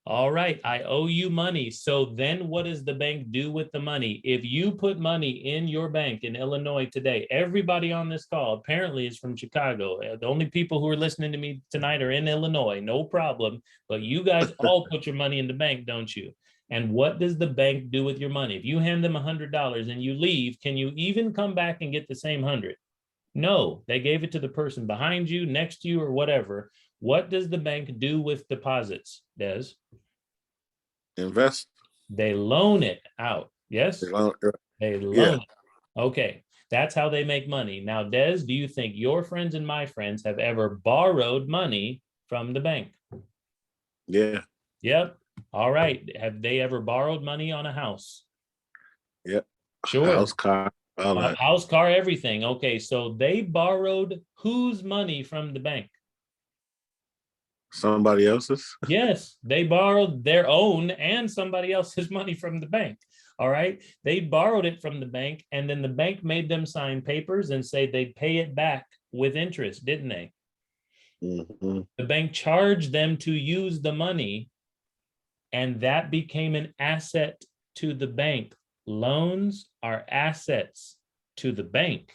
All right, I owe you money. So then what does the bank do with the money? If you put money in your bank in Illinois today, everybody on this call apparently is from Chicago. The only people who are listening to me tonight are in Illinois, no problem. But you guys all put your money in the bank, don't you? And what does the bank do with your money? If you hand them $100 and you leave, can you even come back and get the same 100? No, they gave it to the person behind you, next to you, or whatever. What does the bank do with deposits, Des? Invest. They loan it out. Yes? They loan it. Okay, that's how they make money. Now, Des, do you think your friends and my friends have ever borrowed money from the bank? Yeah. Yep. All right. Have they ever borrowed money on a house? Yep. Sure. House, car. House, car, everything. Okay, so they borrowed whose money from the bank? Somebody else's? Yes, they borrowed their own and somebody else's money from the bank. All right, they borrowed it from the bank, and then the bank made them sign papers and say they'd pay it back with interest, didn't they? Mm-hmm. The bank charged them to use the money, and that became an asset to the bank. Loans are assets to the bank.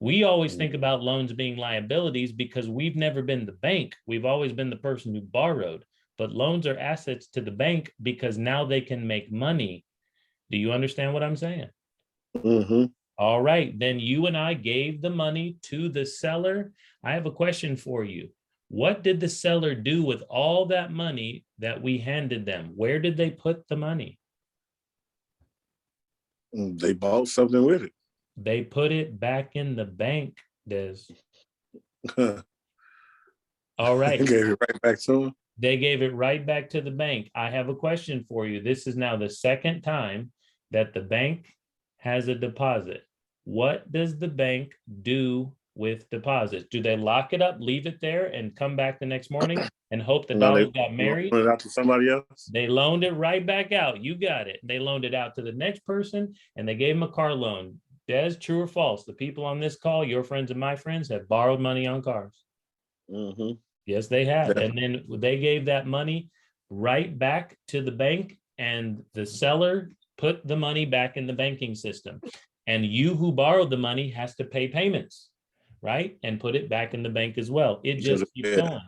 We always think about loans being liabilities because we've never been the bank. We've always been the person who borrowed. But loans are assets to the bank because now they can make money. Do you understand what I'm saying? Mm-hmm. All right. Then you and I gave the money to the seller. I have a question for you. What did the seller do with all that money that we handed them? Where did they put the money? They bought something with it. They put it back in the bank, Des. All right. Gave it right back to them. They gave it right back to the bank. I have a question for you. This is now the second time that the bank has a deposit. What does the bank do with deposits? Do they lock it up, leave it there, and come back the next morning and hope the No, they dollars got married? loaned it out to somebody else. They loaned it right back out. You got it. They loaned it out to the next person and they gave them a car loan. Des, true or false? The people on this call, your friends and my friends, have borrowed money on cars. Mm-hmm. Yes, they have. Yeah. And then they gave that money right back to the bank, and the seller put the money back in the banking system. And you who borrowed the money has to pay payments, right? And put it back in the bank as well. It just keeps going.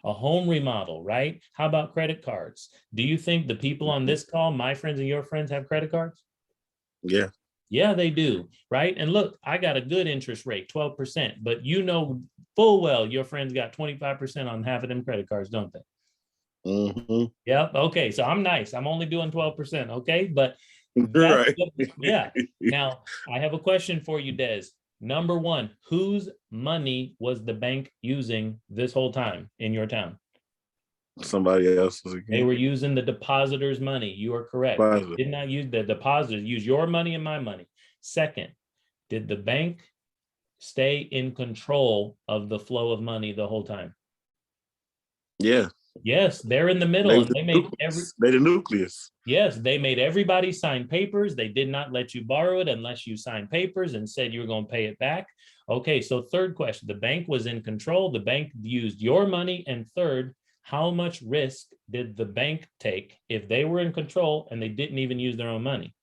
A home remodel, right? How about credit cards? Do you think the people on this call, my friends and your friends, have credit cards? Yeah. Yeah, they do, right? And look, I got a good interest rate, 12%, but you know full well your friends got 25% on half of them credit cards, don't they? Mm-hmm. Yep. Okay. So I'm nice. I'm only doing 12%. Okay. But Right. yeah. Now, I have a question for you, Des. Number one, whose money was the bank using this whole time in your town? Somebody else's again. They were using the depositor's money. You are correct. They did not use the depositor, use your money and my money. Second, did the bank stay in control of the flow of money the whole time? Yeah. Yes, they're in the middle, and they made the nucleus. Yes, they made everybody sign papers. They did not let you borrow it unless you signed papers and said you were going to pay it back. Okay, so third question, the bank was in control. The bank used your money. And third, how much risk did the bank take if they were in control and they didn't even use their own money?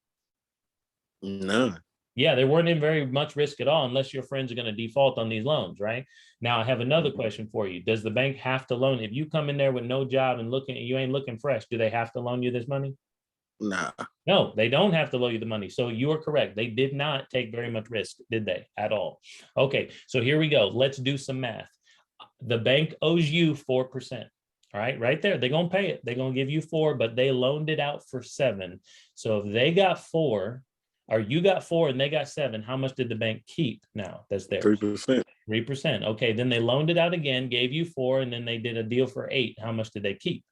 None. Yeah, there weren't in very much risk at all unless your friends are going to default on these loans, right? Now, I have another question for you. Does the bank have to loan? If you come in there with no job and you ain't looking fresh, do they have to loan you this money? Nah. No, they don't have to loan you the money. So you are correct. They did not take very much risk, did they, at all? Okay, so here we go. Let's do some math. The bank owes you 4%. All right there. They're going to pay it. They're going to give you 4, but they loaned it out for 7. So if they got 4, or you got 4 and they got 7, how much did the bank keep now? That's theirs. 3%. 3%. Okay, then they loaned it out again, gave you 4, and then they did a deal for 8. How much did they keep?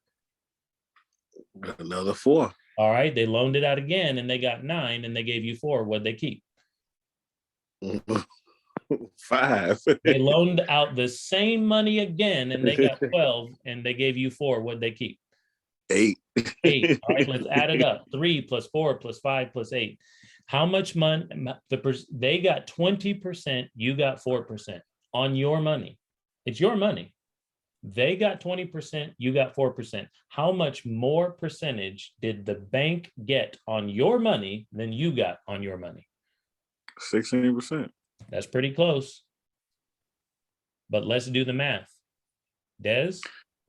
Another 4. All right, they loaned it out again and they got 9 and they gave you 4. What'd they keep? 5. They loaned out the same money again and they got 12 and they gave you 4. What'd they keep? 8. 8. All right, let's add it up. 3 plus 4 plus 5 plus 8. How much money? They got 20%, you got 4% on your money. It's your money. They got 20%, you got 4%. How much more percentage did the bank get on your money than you got on your money? 16%. That's pretty close. But let's do the math. Des,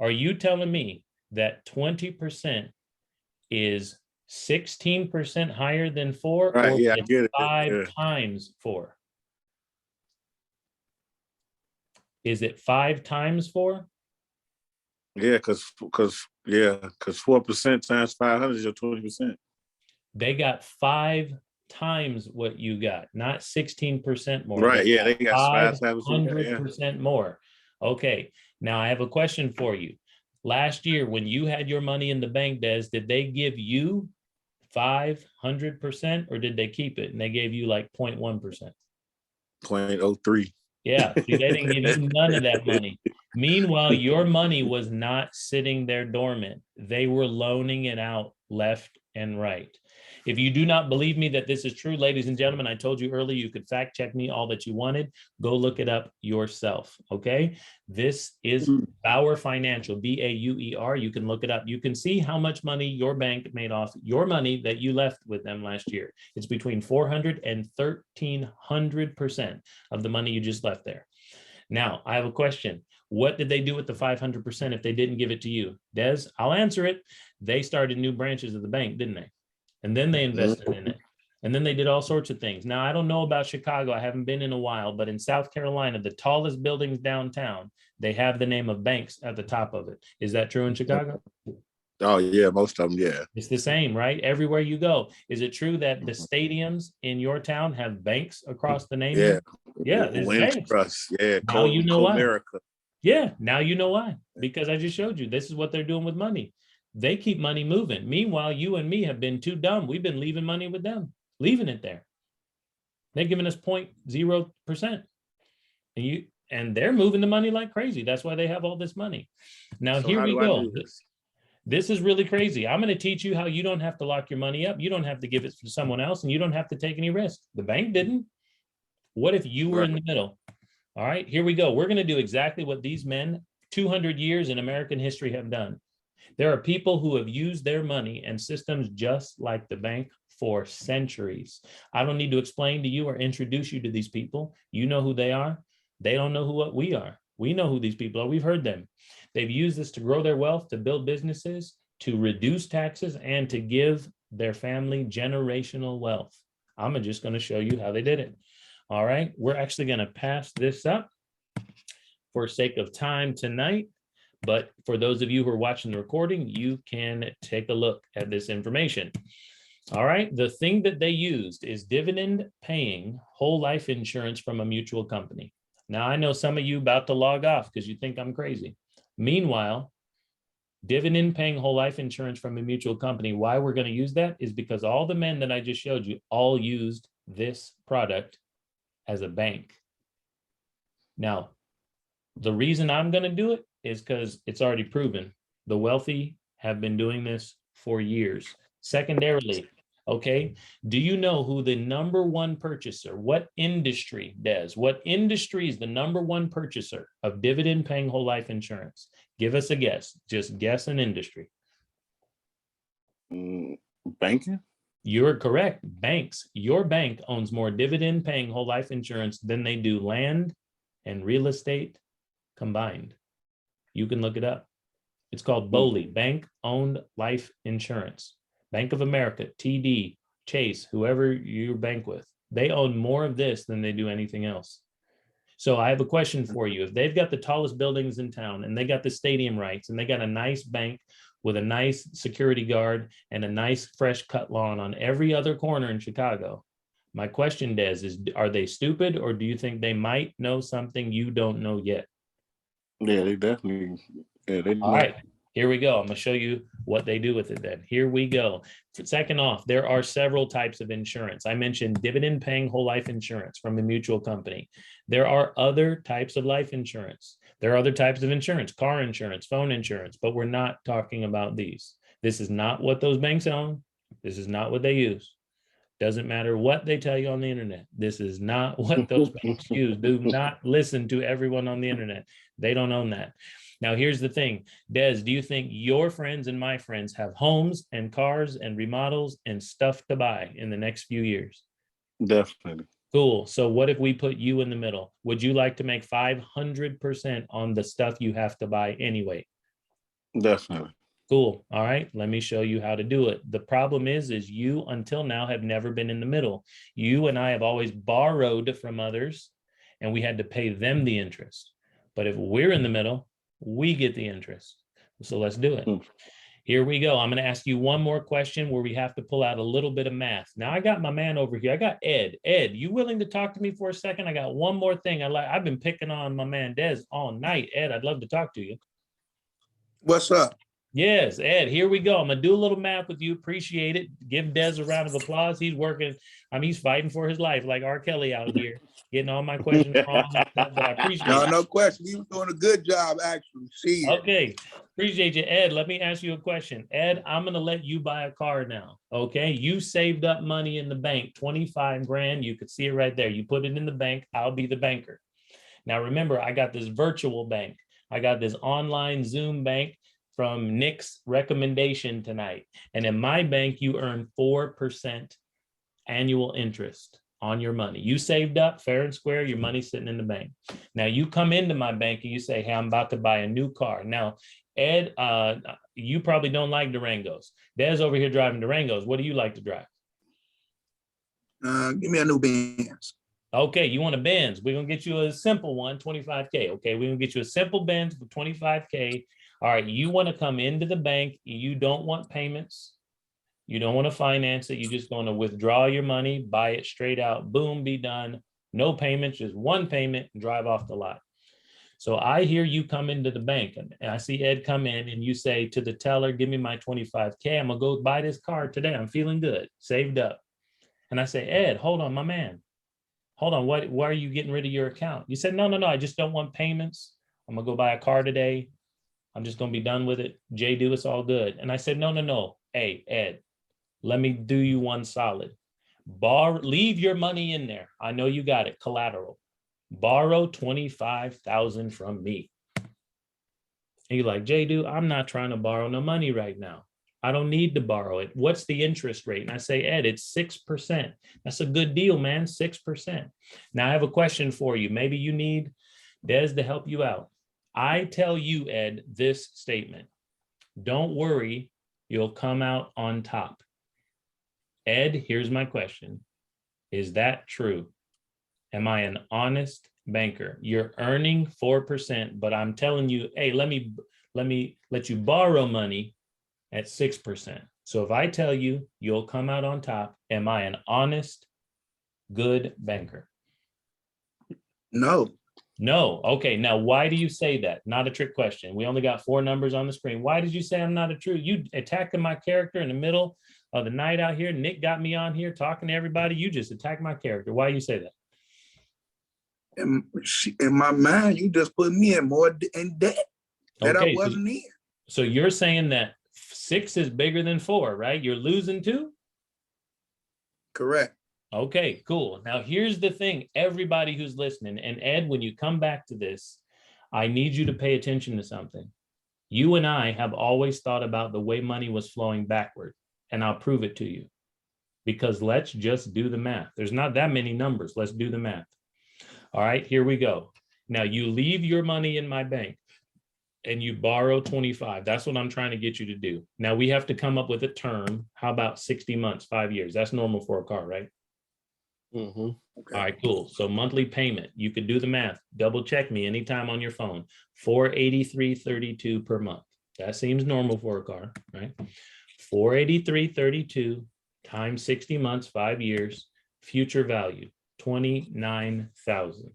are you telling me that 20% is 16% higher than 4? Right, or yeah, I get it. 5 times 4? Is it 5 times 4? Yeah, because 4% times 500 is your 20%. They got 5 times what you got, not 16% more. Right, yeah, they got 500% more. Okay, now I have a question for you. Last year, when you had your money in the bank, Des, did they give you 500% or did they keep it and they gave you like 0.1%? 0.03. Yeah, see, they didn't give you none of that money. Meanwhile, your money was not sitting there dormant. They were loaning it out left and right. If you do not believe me that this is true, ladies and gentlemen, I told you earlier, you could fact check me all that you wanted. Go look it up yourself, okay? This is Bauer Financial, B-A-U-E-R. You can look it up. You can see how much money your bank made off your money that you left with them last year. It's between 400 and 1,300% of the money you just left there. Now, I have a question. What did they do with the 500% if they didn't give it to you? Des, I'll answer it. They started new branches of the bank, didn't they? And then they invested in it. And then they did all sorts of things. Now, I don't know about Chicago. I haven't been in a while, but in South Carolina, the tallest buildings downtown, they have the name of banks at the top of it. Is that true in Chicago? Oh yeah, most of them. Yeah. It's the same, right? Everywhere you go. Is it true that the stadiums in your town have banks across the name Yeah. there? Yeah, there's Winter banks. Trust. Yeah. Now you know why. Comerica. Yeah, now you know why. Because I just showed you this is what they're doing with money. They keep money moving. Meanwhile, you and me have been too dumb. We've been leaving money with them, leaving it there. They're giving us 0.0%. And they're moving the money like crazy. That's why they have all this money. Now, So here how we do I go. do this? This is really crazy. I'm going to teach you how you don't have to lock your money up. You don't have to give it to someone else, and you don't have to take any risk. The bank didn't. What if you were in the middle? All right, here we go. We're going to do exactly what these men 200 years in American history have done. There are people who have used their money and systems just like the bank for centuries. I don't need to explain to you or introduce you to these people. You know who they are. They don't know what we are. We know who these people are. We've heard them. They've used this to grow their wealth, to build businesses, to reduce taxes, and to give their family generational wealth. I'm just going to show you how they did it. All right, we're actually going to pass this up for sake of time tonight. But for those of you who are watching the recording, you can take a look at this information. All right, the thing that they used is dividend paying whole life insurance from a mutual company. Now, I know some of you about to log off because you think I'm crazy. Meanwhile, dividend paying whole life insurance from a mutual company, why we're going to use that is because all the men that I just showed you all used this product as a bank. Now, the reason I'm going to do it is because it's already proven. The wealthy have been doing this for years. Secondarily, okay, do you know who the number one purchaser, what industry does? What industry is the number one purchaser of dividend paying whole life insurance? Give us a guess. Just guess an industry. Banking? You're correct. Banks. Your bank owns more dividend paying whole life insurance than they do land and real estate combined. You can look it up. It's called BOLI, Bank Owned Life Insurance. Bank of America, TD, Chase, whoever you bank with, they own more of this than they do anything else. So I have a question for you. If they've got the tallest buildings in town and they got the stadium rights and they got a nice bank with a nice security guard and a nice fresh cut lawn on every other corner in Chicago, my question, Des, is are they stupid or do you think they might know something you don't know yet? Yeah, they definitely. Yeah, they. All right, here we go. I'm going to show you what they do with it then. Here we go. Second off, there are several types of insurance. I mentioned dividend paying whole life insurance from a mutual company. There are other types of life insurance. There are other types of insurance, car insurance, phone insurance, but we're not talking about these. This is not what those banks own. This is not what they use. Doesn't matter what they tell you on the internet. This is not what those banks use. Do not listen to everyone on the internet. They don't own that. Now, here's the thing. Des, do you think your friends and my friends have homes and cars and remodels and stuff to buy in the next few years? Definitely. Cool. So what if we put you in the middle? Would you like to make 500% on the stuff you have to buy anyway? Definitely. Cool. All right. Let me show you how to do it. The problem is you until now have never been in the middle. You and I have always borrowed from others and we had to pay them the interest. But if we're in the middle, we get the interest. So let's do it. Here we go. I'm going to ask you one more question where we have to pull out a little bit of math. Now I got my man over here. I got Ed. Ed, you willing to talk to me for a second? I got one more thing. I've been picking on my man Des all night. Ed, I'd love to talk to you. What's up? Yes, Ed, here we go. I'm going to do a little math with you. Appreciate it. Give Des a round of applause. He's working. He's fighting for his life like R. Kelly out here, getting all my questions wrong and stuff, but I appreciate it. No question. He was doing a good job, actually. See it. Okay. Appreciate you, Ed. Let me ask you a question. Ed, I'm going to let you buy a car now. Okay. You saved up money in the bank, 25 grand. You could see it right there. You put it in the bank. I'll be the banker. Now, remember, I got this virtual bank. I got this online Zoom bank from Nick's recommendation tonight. And in my bank, you earn 4% annual interest on your money. You saved up fair and square, your money's sitting in the bank. Now you come into my bank and you say, hey, I'm about to buy a new car. Now, Ed, you probably don't like Durangos. Des over here driving Durangos. What do you like to drive? Give me a new Benz. Okay, you want a Benz. We're going to get you a simple one, 25K. Okay, we're going to get you a simple Benz for 25K. All right, you want to come into the bank. You don't want payments. You don't want to finance it. You just want to withdraw your money, buy it straight out, boom, be done. No payments, just one payment, and drive off the lot. So I hear you come into the bank and I see Ed come in and you say to the teller, give me my 25K. I'm gonna go buy this car today. I'm feeling good, saved up. And I say, Ed, hold on, my man. Hold on, why are you getting rid of your account? You said, no, I just don't want payments. I'm gonna go buy a car today. I'm just gonna be done with it. Jay, do it's all good. And I said, no. Hey, Ed, let me do you one solid. Leave your money in there. I know you got it, collateral. Borrow 25,000 from me. And you're like, Jay, dude, I'm not trying to borrow no money right now. I don't need to borrow it. What's the interest rate? And I say, Ed, it's 6%. That's a good deal, man, 6%. Now I have a question for you. Maybe you need Des to help you out. I tell you, Ed, this statement. Don't worry, you'll come out on top. Ed, here's my question. Is that true? Am I an honest banker? You're earning 4%, but I'm telling you, hey, let me let you borrow money at 6%. So if I tell you you'll come out on top, am I an honest, good banker? No. No. Okay. Now, why do you say that? Not a trick question. We only got 4 numbers on the screen. Why did you say I'm not a true? You attacking my character in the middle of the night out here. Nick got me on here talking to everybody. You just attacked my character. Why do you say that? In my mind, you just put me in more in debt that I wasn't in. So you're saying that 6 is bigger than 4, right? You're losing 2? Correct. Okay, cool. Now here's the thing, everybody who's listening, and Ed, when you come back to this, I need you to pay attention to something. You and I have always thought about the way money was flowing backward, and I'll prove it to you. Because let's just do the math. There's not that many numbers. Let's do the math. All right, here we go. Now you leave your money in my bank and you borrow 25. That's what I'm trying to get you to do. Now we have to come up with a term. How about 60 months, 5 years? That's normal for a car, right? Mm-hmm. Okay. All right, cool. So monthly payment, you could do the math. Double check me anytime on your phone. $483.32 per month. That seems normal for a car, right? $483.32 times 60 months, 5 years, future value, 29,000.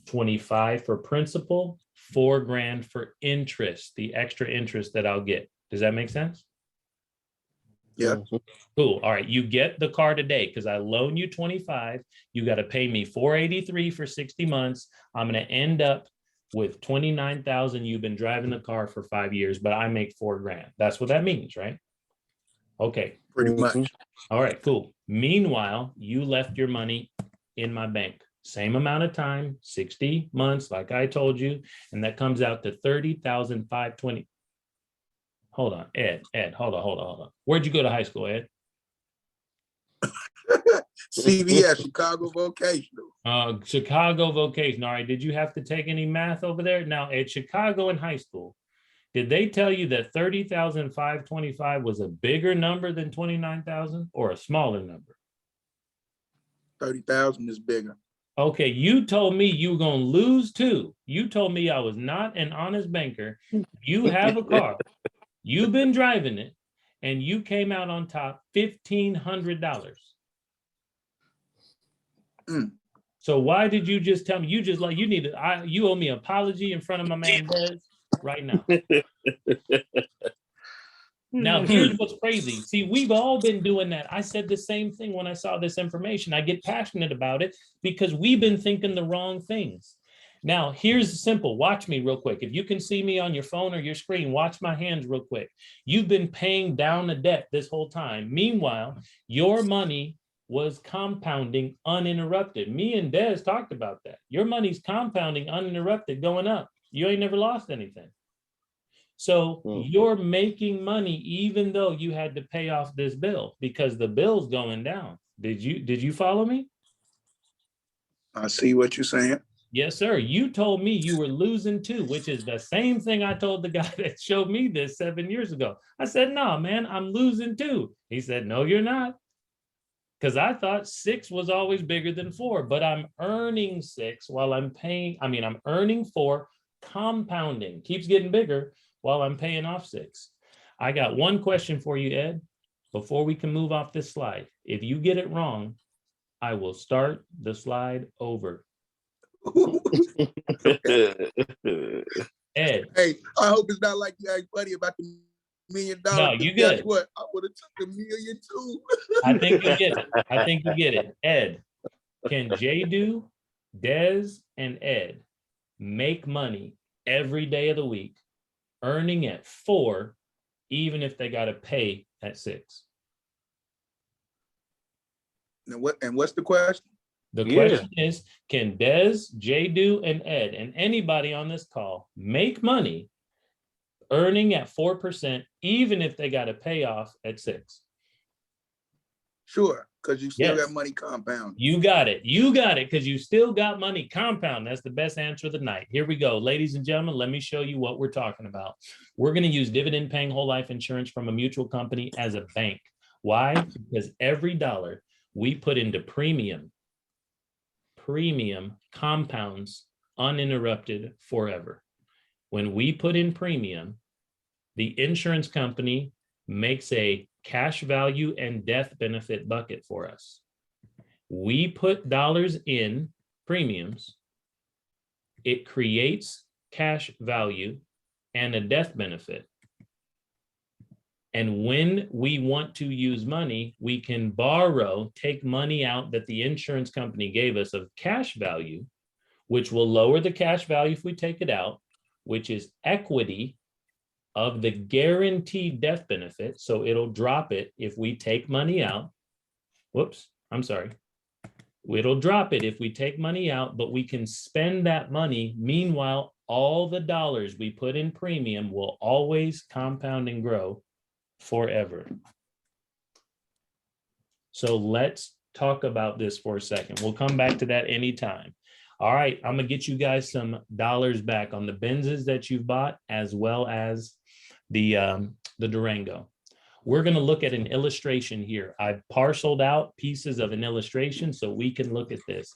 25 for principal, $4,000 for interest, the extra interest that I'll get. Does that make sense? Yeah. Cool. All right. You get the car today because I loan you 25. You got to pay me 483 for 60 months. I'm going to end up with 29,000. You've been driving the car for 5 years, but I make $4,000. That's what that means, right? Okay. Pretty much. All right, cool. Meanwhile, you left your money in my bank. Same amount of time, 60 months, like I told you, and that comes out to 30,520. Hold on, Ed, hold on. Where'd you go to high school, Ed? CVS, Chicago Vocational. Chicago Vocational. All right, did you have to take any math over there? Now, at Chicago in high school, did they tell you that 30,525 was a bigger number than 29,000 or a smaller number? 30,000 is bigger. Okay, you told me you were going to lose 2. You told me I was not an honest banker. You have a car. You've been driving it, and you came out on top $1,500. So why did you just tell me? You just like, you owe me an apology in front of my man Des right now. Now, here's what's crazy. See, we've all been doing that. I said the same thing when I saw this information. I get passionate about it because we've been thinking the wrong things. Now, here's simple. Watch me real quick. If you can see me on your phone or your screen, watch my hands real quick. You've been paying down the debt this whole time. Meanwhile, your money was compounding uninterrupted. Me and Des talked about that. Your money's compounding uninterrupted, going up. You ain't never lost anything. So you're making money even though you had to pay off this bill because the bill's going down. Did you follow me? I see what you're saying. Yes, sir. You told me you were losing 2, which is the same thing I told the guy that showed me this 7 years ago. I said, no, man, I'm losing 2. He said, no, you're not. Because I thought 6 was always bigger than 4, but I'm earning 6 while I'm paying. I'm earning 4, compounding, keeps getting bigger, while I'm paying off 6. I got one question for you, Ed, before we can move off this slide. If you get it wrong, I will start the slide over. Ed. Hey, I hope it's not like you asked Buddy about the $1 million. No, you guess good. what? I would have took $1 million too. I think you get it. I think you get it. Ed, can Jadu, Des, and Ed make money every day of the week, earning at 4, even if they got to pay at 6? And what's the question? The question is, can Des, Jadu, and Ed, and anybody on this call make money earning at 4%, even if they got to pay off at 6? Sure, because you still got money compound. You got it. You got it, because you still got money compound. That's the best answer of the night. Here we go. Ladies and gentlemen, let me show you what we're talking about. We're going to use dividend paying whole life insurance from a mutual company as a bank. Why? Because every dollar we put into premium compounds uninterrupted forever. When we put in premium, the insurance company makes a cash value and death benefit bucket for us. We put dollars in premiums. It creates cash value and a death benefit. And when we want to use money, we can borrow, take money out that the insurance company gave us of cash value, which will lower the cash value if we take it out, which is equity of the guaranteed death benefit. So it'll drop it if we take money out. Whoops, I'm sorry. It'll drop it if we take money out, but we can spend that money. Meanwhile, all the dollars we put in premium will always compound and grow forever. So let's talk about this for a second. We'll come back to that anytime. All right, I'm gonna get you guys some dollars back on the Benzes that you've bought, as well as the Durango. We're gonna look at an illustration here. I've parceled out pieces of an illustration so we can look at this.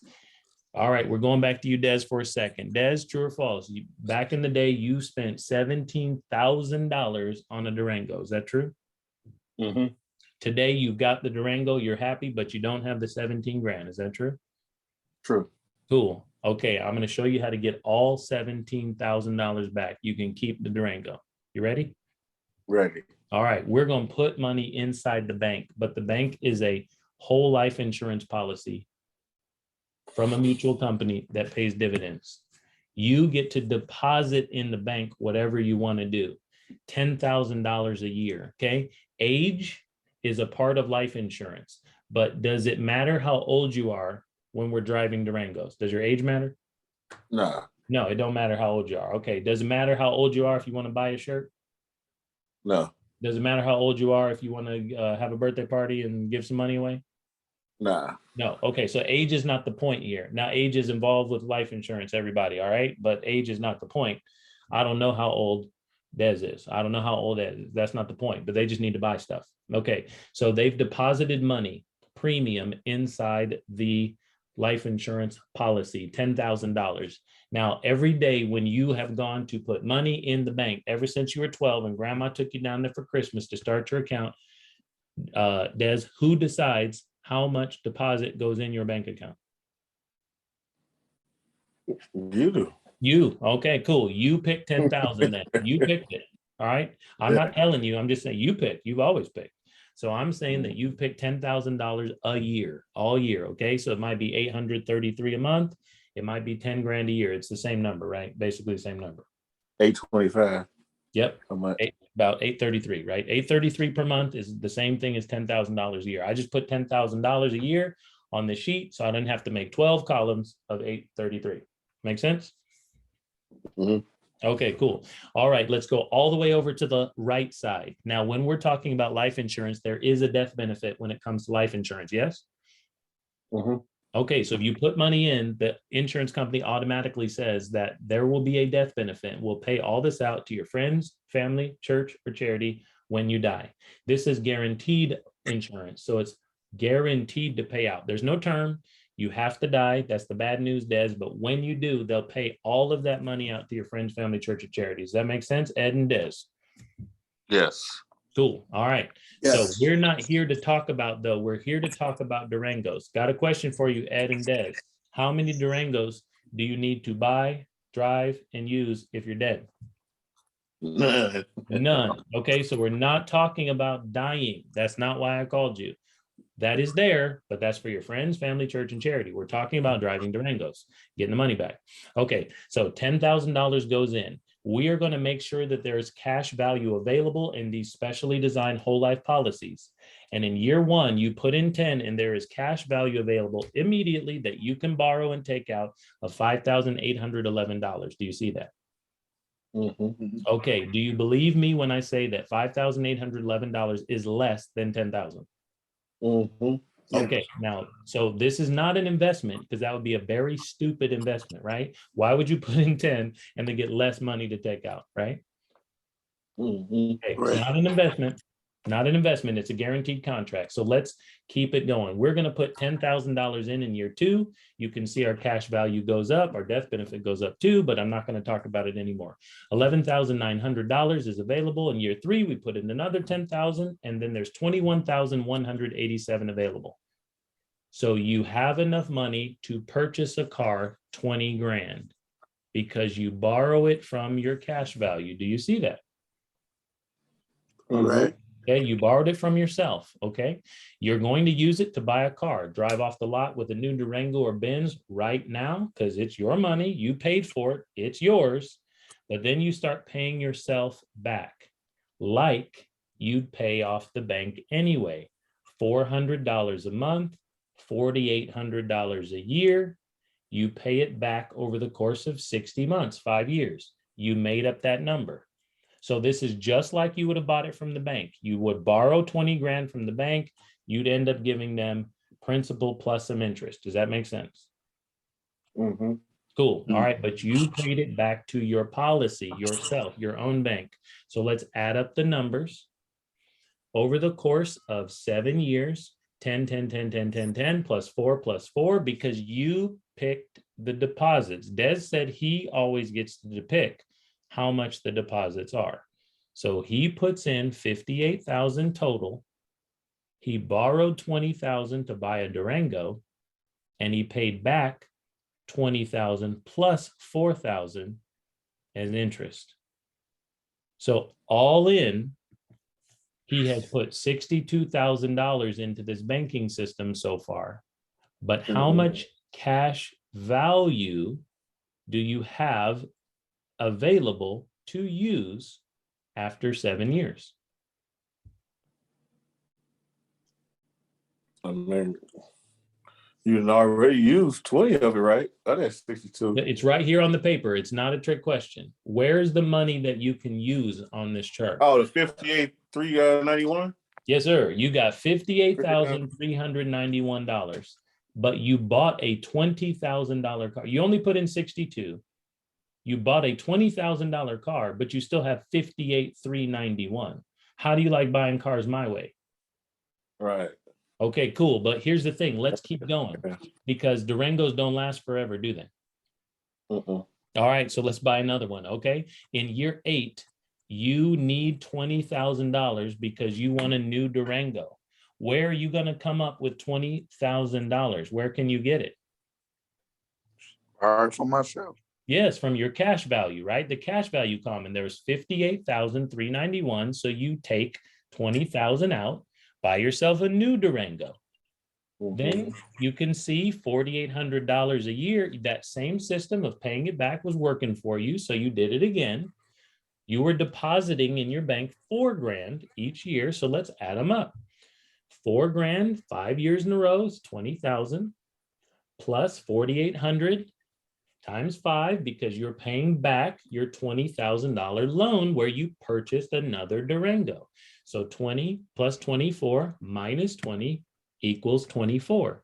All right, we're going back to you, Des, for a second. Des, true or false? Back in the day, you spent $17,000 on a Durango. Is that true? Mm-hmm. Today, you've got the Durango, you're happy, but you don't have the 17 grand. Is that true? True. Cool. Okay, I'm going to show you how to get all $17,000 back. You can keep the Durango. You ready? Ready. All right, we're going to put money inside the bank, but the bank is a whole life insurance policy from a mutual company that pays dividends. You get to deposit in the bank whatever you want to do. $10,000 a year, okay? Age is a part of life insurance, but does it matter how old you are when we're driving Durangos? Does your age matter? No. No, it don't matter how old you are. Okay, does it matter how old you are if you want to buy a shirt? No. Does it matter how old you are if you want to have a birthday party and give some money away? Nah. No. Okay, so age is not the point here. Now, age is involved with life insurance, everybody, all right? But age is not the point. I don't know how old Des is. I don't know how old Des is. That's not the point, but they just need to buy stuff. Okay, so they've deposited money, premium, inside the life insurance policy, $10,000. Now, every day when you have gone to put money in the bank, ever since you were 12 and grandma took you down there for Christmas to start your account, Des, who decides how much deposit goes in your bank account? You do. You. Okay, cool. You picked 10,000 then. You picked it. All right. I'm not telling you. I'm just saying you picked. You've always picked. So I'm saying that you've picked $10,000 a year, all year. Okay. So it might be 833 a month. It might be 10 grand a year. It's the same number, right? Basically the same number. 825. Yep. How much? About 833, right? 833 per month is the same thing as $10,000 a year. I just put $10,000 a year on the sheet, so I didn't have to make 12 columns of 833. Make sense? Mm-hmm. Okay, cool. All right, let's go all the way over to the right side. Now, when we're talking about life insurance, there is a death benefit when it comes to life insurance, yes? Mm-hmm. Okay, so if you put money in, the insurance company automatically says that there will be a death benefit. We'll pay all this out to your friends, family, church, or charity when you die. This is guaranteed insurance, so it's guaranteed to pay out. There's no term. You have to die. That's the bad news, Des. But when you do, they'll pay all of that money out to your friends, family, church, or charity. Does that make sense, Ed and Des? Yes. Cool. All right. Yes. So we're not here to talk about, though. We're here to talk about Durangos. Got a question for you, Ed and Des. How many Durangos do you need to buy, drive, and use if you're dead? None. None. Okay, so we're not talking about dying. That's not why I called you. That is there, but that's for your friends, family, church, and charity. We're talking about driving Durangos, getting the money back. Okay, so $10,000 goes in. We are going to make sure that there's cash value available in these specially designed whole life policies. And in year one, you put in 10 and there is cash value available immediately that you can borrow and take out of $5,811. Do you see that? Mm-hmm. Okay, do you believe me when I say that $5,811 is less than 10,000? Mm-hmm. Okay, now, so this is not an investment because that would be a very stupid investment, right? Why would you put in 10 and then get less money to take out, right? Mm-hmm. Okay, Right. it's not an investment, not an investment. It's a guaranteed contract. So let's keep it going. We're going to put $10,000 in year two. You can see our cash value goes up, our death benefit goes up too, but I'm not going to talk about it anymore. $11,900 is available in year three. We put in another 10,000, and then there's 21,187 available. So you have enough money to purchase a car, 20 grand, because you borrow it from your cash value. Do you see that? Right. Okay, you borrowed it from yourself. Okay, you're going to use it to buy a car, drive off the lot with a new Durango or Benz right now because it's your money. You paid for it. It's yours. But then you start paying yourself back like you'd pay off the bank anyway. $400 a month, $4,800 a year. You pay it back over the course of 60 months, 5 years. You made up that number. So this is just like you would have bought it from the bank. You would borrow 20 grand from the bank. You'd end up giving them principal plus some interest. Does that make sense? Mm-hmm. Cool. All right. But you paid it back to your policy yourself, your own bank. So let's add up the numbers. Over the course of 7 years, 10, 10, 10, 10, 10, 10, plus 4, because you picked the deposits. Des said he always gets to pick how much the deposits are. So he puts in 58,000 total. He borrowed 20,000 to buy a Durango, and he paid back 20,000 plus 4,000 as interest. So all in, he has put $62,000 into this banking system so far. But how much cash value do you have available to use after 7 years? I mean, you already used 20 of it, right? That is 62. It's right here on the paper. It's not a trick question. Where's the money that you can use on this chart? Oh, the 58,391. Yes, sir. You got $58,391, but you bought a $20,000 car. You only put in 62. You bought a $20,000 car, but you still have $58,391. How do you like buying cars my way? Right. Okay, cool. But here's the thing. Let's keep going because Durangos don't last forever, do they? Uh-uh. All right, so let's buy another one. Okay. In year 8, you need $20,000 because you want a new Durango. Where are you going to come up with $20,000? Where can you get it? All right, for myself. Yes, from your cash value, right? The cash value column, there's 58,391. So you take 20,000 out, buy yourself a new Durango. Then you can see $4,800 a year. That same system of paying it back was working for you. So you did it again. You were depositing in your bank $4,000 each year. So let's add them up. $4,000, 5 years in a row is 20,000 plus 4,800 times 5 because you're paying back your $20,000 loan where you purchased another Durango. So 20 plus 24 minus 20 equals 24.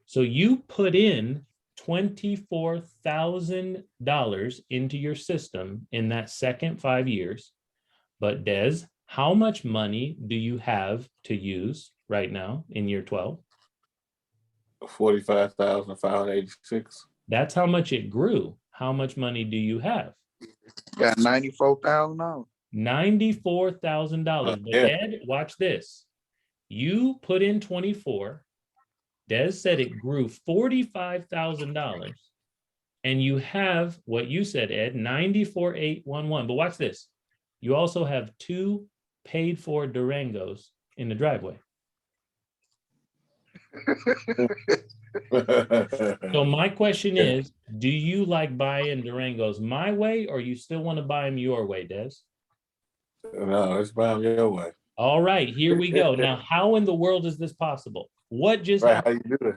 So you put in $24,000 into your system in that second 5 years. But Des, how much money do you have to use right now in year 12? 45,586. That's how much it grew. How much money do you have? Got $94,000. $94,000. But Yeah. Ed, watch this. You put in 24. Des said it grew $45,000. And you have what you said, Ed, 94,811. But watch this. You also have 2 paid for Durangos in the driveway. So my question is, do you like buying Durangos my way, or you still want to buy them your way, Des? No, let's buy them your way. All right, here we go. Now, how in the world is this possible? What just Right, happened? how you do it?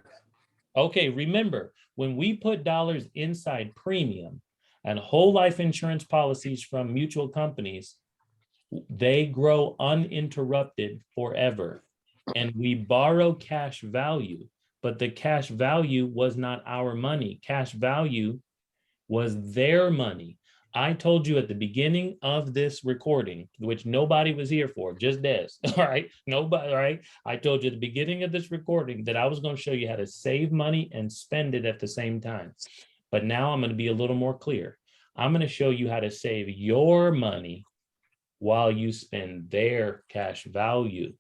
Okay, remember, when we put dollars inside premium and whole life insurance policies from mutual companies, they grow uninterrupted forever. And we borrow cash value, but the cash value was not our money. Cash value was their money. I told you at the beginning of this recording, which nobody was here for, just Des. All right. Nobody. All right. I told you at the beginning of this recording that I was going to show you how to save money and spend it at the same time. But now I'm going to be a little more clear. I'm going to show you how to save your money while you spend their cash value.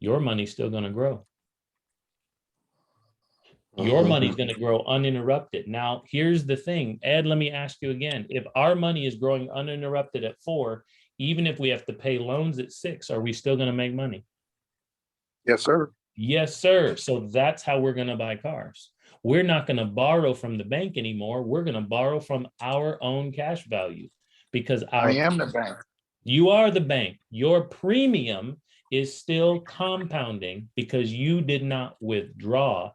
Your money's still going to grow. Your money's going to grow uninterrupted. Now, here's the thing, Ed, let me ask you again. If our money is growing uninterrupted at 4, even if we have to pay loans at 6, are we still going to make money? Yes, sir. Yes, sir. So that's how we're going to buy cars. We're not going to borrow from the bank anymore. We're going to borrow from our own cash value because I am the bank. You are the bank. Your premium is still compounding because you did not withdraw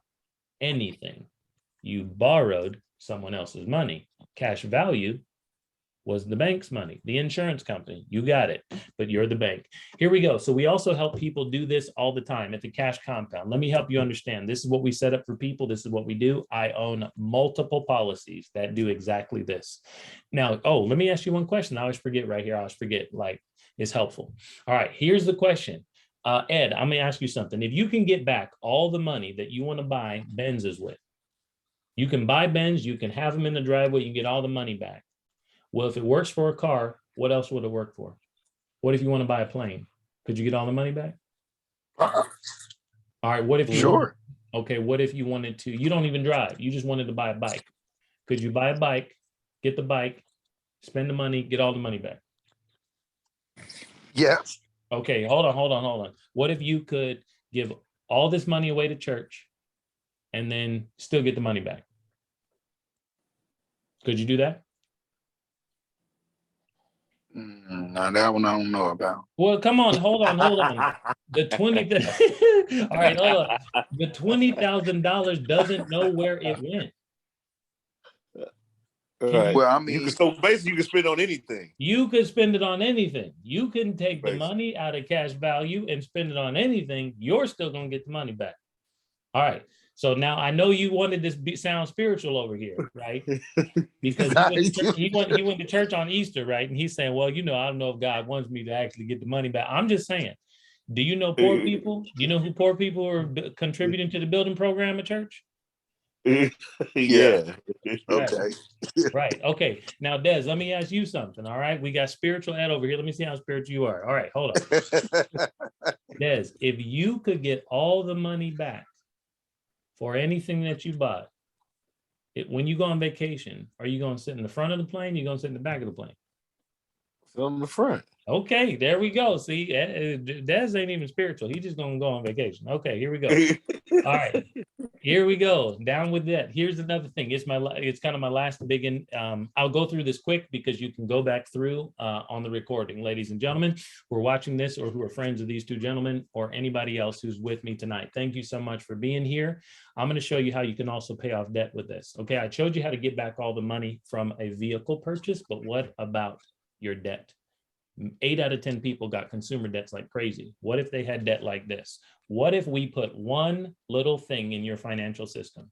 anything. You borrowed someone else's money. Cash value was the bank's money, the insurance company. You got it, but you're the bank. Here we go. So we also help people do this all the time at the cash compound. Let me help you understand. This is what we set up for people. This is what we do. I own multiple policies that do exactly this. Now, let me ask you one question. I always forget right here. I always forget, like, it's helpful. All right, here's the question. Ed, I'm gonna ask you something. If you can get back all the money that you want to buy Benzes with, you can buy Benz, you can have them in the driveway, you can get all the money back. Well, if it works for a car, what else would it work for? What if you want to buy a plane? Could you get all the money back? All right, what if you Sure. Okay, what if you wanted to, you don't even drive, you just wanted to buy a bike. Could you buy a bike, get the bike, spend the money, get all the money back? Yes. Okay, hold on. What if you could give all this money away to church and then still get the money back? Could you do that? No, that one I don't know about. Well, come on, hold on. The 20, all right, hold on. The $20,000 doesn't know where it went. Right. Well, I mean, so basically, you can spend on anything. You could spend it on anything. You can take the money out of cash value and spend it on anything. You're still going to get the money back. All right. So now I know you wanted this sound spiritual over here, right? Because he went to church on Easter, right? And he's saying, well, I don't know if God wants me to actually get the money back. I'm just saying, do you know poor people? Do you know who poor people are contributing to the building program at church? Yeah. Okay. Right. Okay. Now, Des, let me ask you something. All right. We got spiritual Ed over here. Let me see how spiritual you are. All right. Hold on. Des, if you could get all the money back for anything that you bought, when you go on vacation, are you going to sit in the front of the plane? You're going to sit in the back of the plane? Sit on the front. Okay, there we go. See, Des ain't even spiritual. He's just gonna go on vacation. Okay, here we go. All right, here we go. Down with that. Here's another thing. It's kind of my last big. I'll go through this quick because you can go back through on the recording, ladies and gentlemen who are watching this or who are friends of these two gentlemen or anybody else who's with me tonight. Thank you so much for being here. I'm going to show you how you can also pay off debt with this. Okay, I showed you how to get back all the money from a vehicle purchase, but what about your debt? 8 out of 10 people got consumer debts like crazy. What if they had debt like this? What if we put one little thing in your financial system,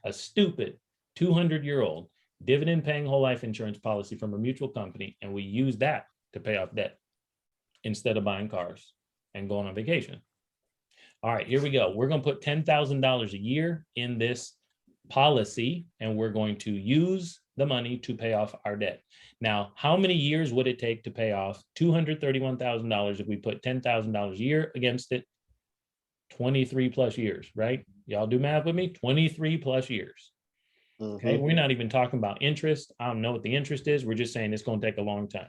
a stupid 200-year-old dividend paying whole life insurance policy from a mutual company, and we use that to pay off debt instead of buying cars and going on vacation? All right, here we go. We're going to put $10,000 a year in this policy, and we're going to use the money to pay off our debt. Now, how many years would it take to pay off $231,000 if we put $10,000 a year against it? 23 plus years, right? Y'all do math with me? 23 plus years. Okay, we're not even talking about interest. I don't know what the interest is. We're just saying it's going to take a long time.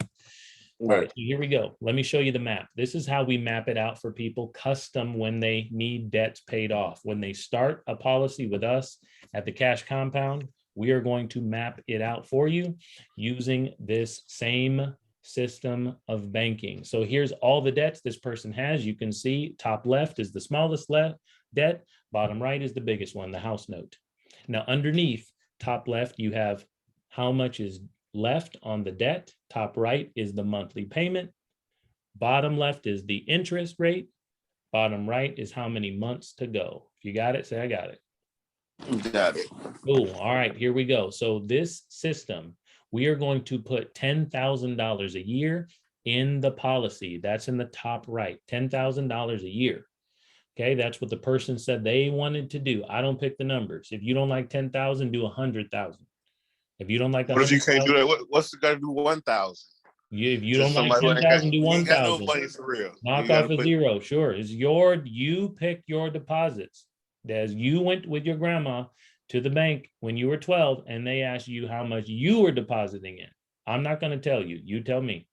All right, so here we go. Let me show you the map. This is how we map it out for people custom when they need debts paid off. When they start a policy with us at the Cash Compound, we are going to map it out for you using this same system of banking. So here's all the debts this person has. You can see top left is the smallest debt, bottom right is the biggest one, the house note. Now underneath, top left, you have how much is left on the debt. Top right is the monthly payment. Bottom left is the interest rate. Bottom right is how many months to go. If you got it, say I got it. Got it. Cool. All right, here we go. So this system, we are going to put $10,000 a year in the policy. That's in the top right, $10,000 a year. Okay, that's what the person said they wanted to do. I don't pick the numbers. If you don't like 10,000, do 100,000. If you don't like, what if you can't do that? What's the guy to do 1,000? If you don't like 10,000, do 1,000. No money for real. Knock off a zero. Sure, it's you pick your deposits. As you went with your grandma to the bank when you were 12, and they asked you how much you were depositing in. I'm not going to tell you. You tell me.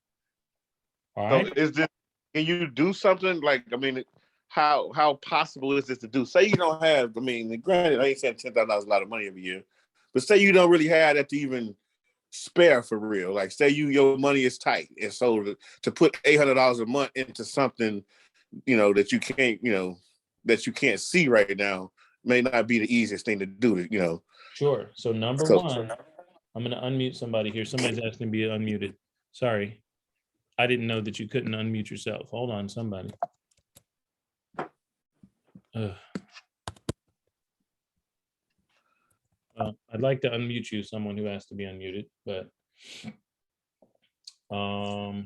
All right. So is this? Can you do something like? I mean, how possible is this to do? Say you don't have. I mean, granted, I ain't saying $10,000 a lot of money every year. But say you don't really have that to even spare for real. Like say your money is tight. And so to put $800 a month into something, that you can't see right now may not be the easiest thing to do, Sure. So number one, I'm going to unmute somebody here. Somebody's asking to be unmuted. Sorry. I didn't know that you couldn't unmute yourself. Hold on, somebody. I'd like to unmute you, someone who has to be unmuted, but hold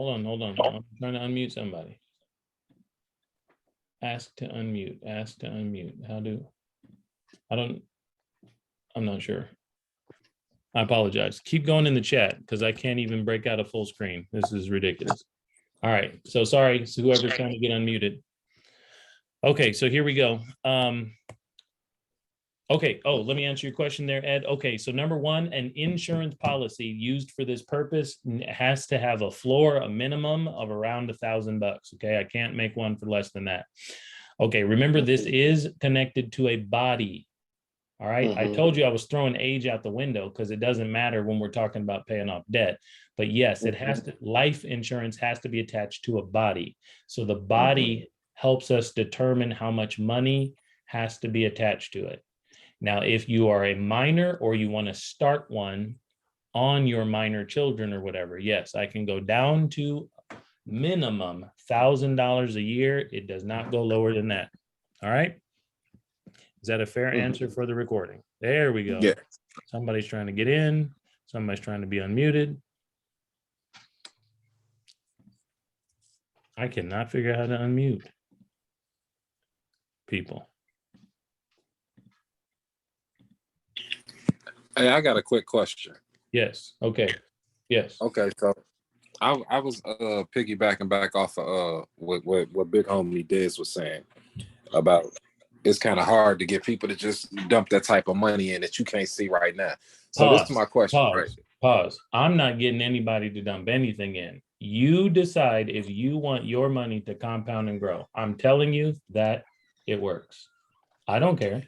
on. I'm trying to unmute somebody. Ask to unmute. I'm not sure. I apologize. Keep going in the chat because I can't even break out a full screen. This is ridiculous. All right, so sorry, so whoever's trying to get unmuted. Okay, so here we go. Okay, let me answer your question there, Ed. Okay, so number one, an insurance policy used for this purpose has to have a floor, a minimum of around $1,000. Okay, I can't make one for less than that. Okay, remember this is connected to a body. All right, I told you I was throwing age out the window because it doesn't matter when we're talking about paying off debt. But yes, it has to, life insurance has to be attached to a body. So the body helps us determine how much money has to be attached to it. Now, if you are a minor or you want to start one on your minor children or whatever, yes, I can go down to minimum $1,000 a year. It does not go lower than that. All right. Is that a fair answer for the recording? There we go. Yeah. Somebody's trying to get in. Somebody's trying to be unmuted. I cannot figure out how to unmute people. Hey, I got a quick question. Yes. Okay. Yes. Okay, so I was piggybacking back off of what Big Homie Dez was saying about it's kind of hard to get people to just dump that type of money in that you can't see right now. So this is my question. Pause. I'm not getting anybody to dump anything in. You decide if you want your money to compound and grow. I'm telling you that it works. I don't care.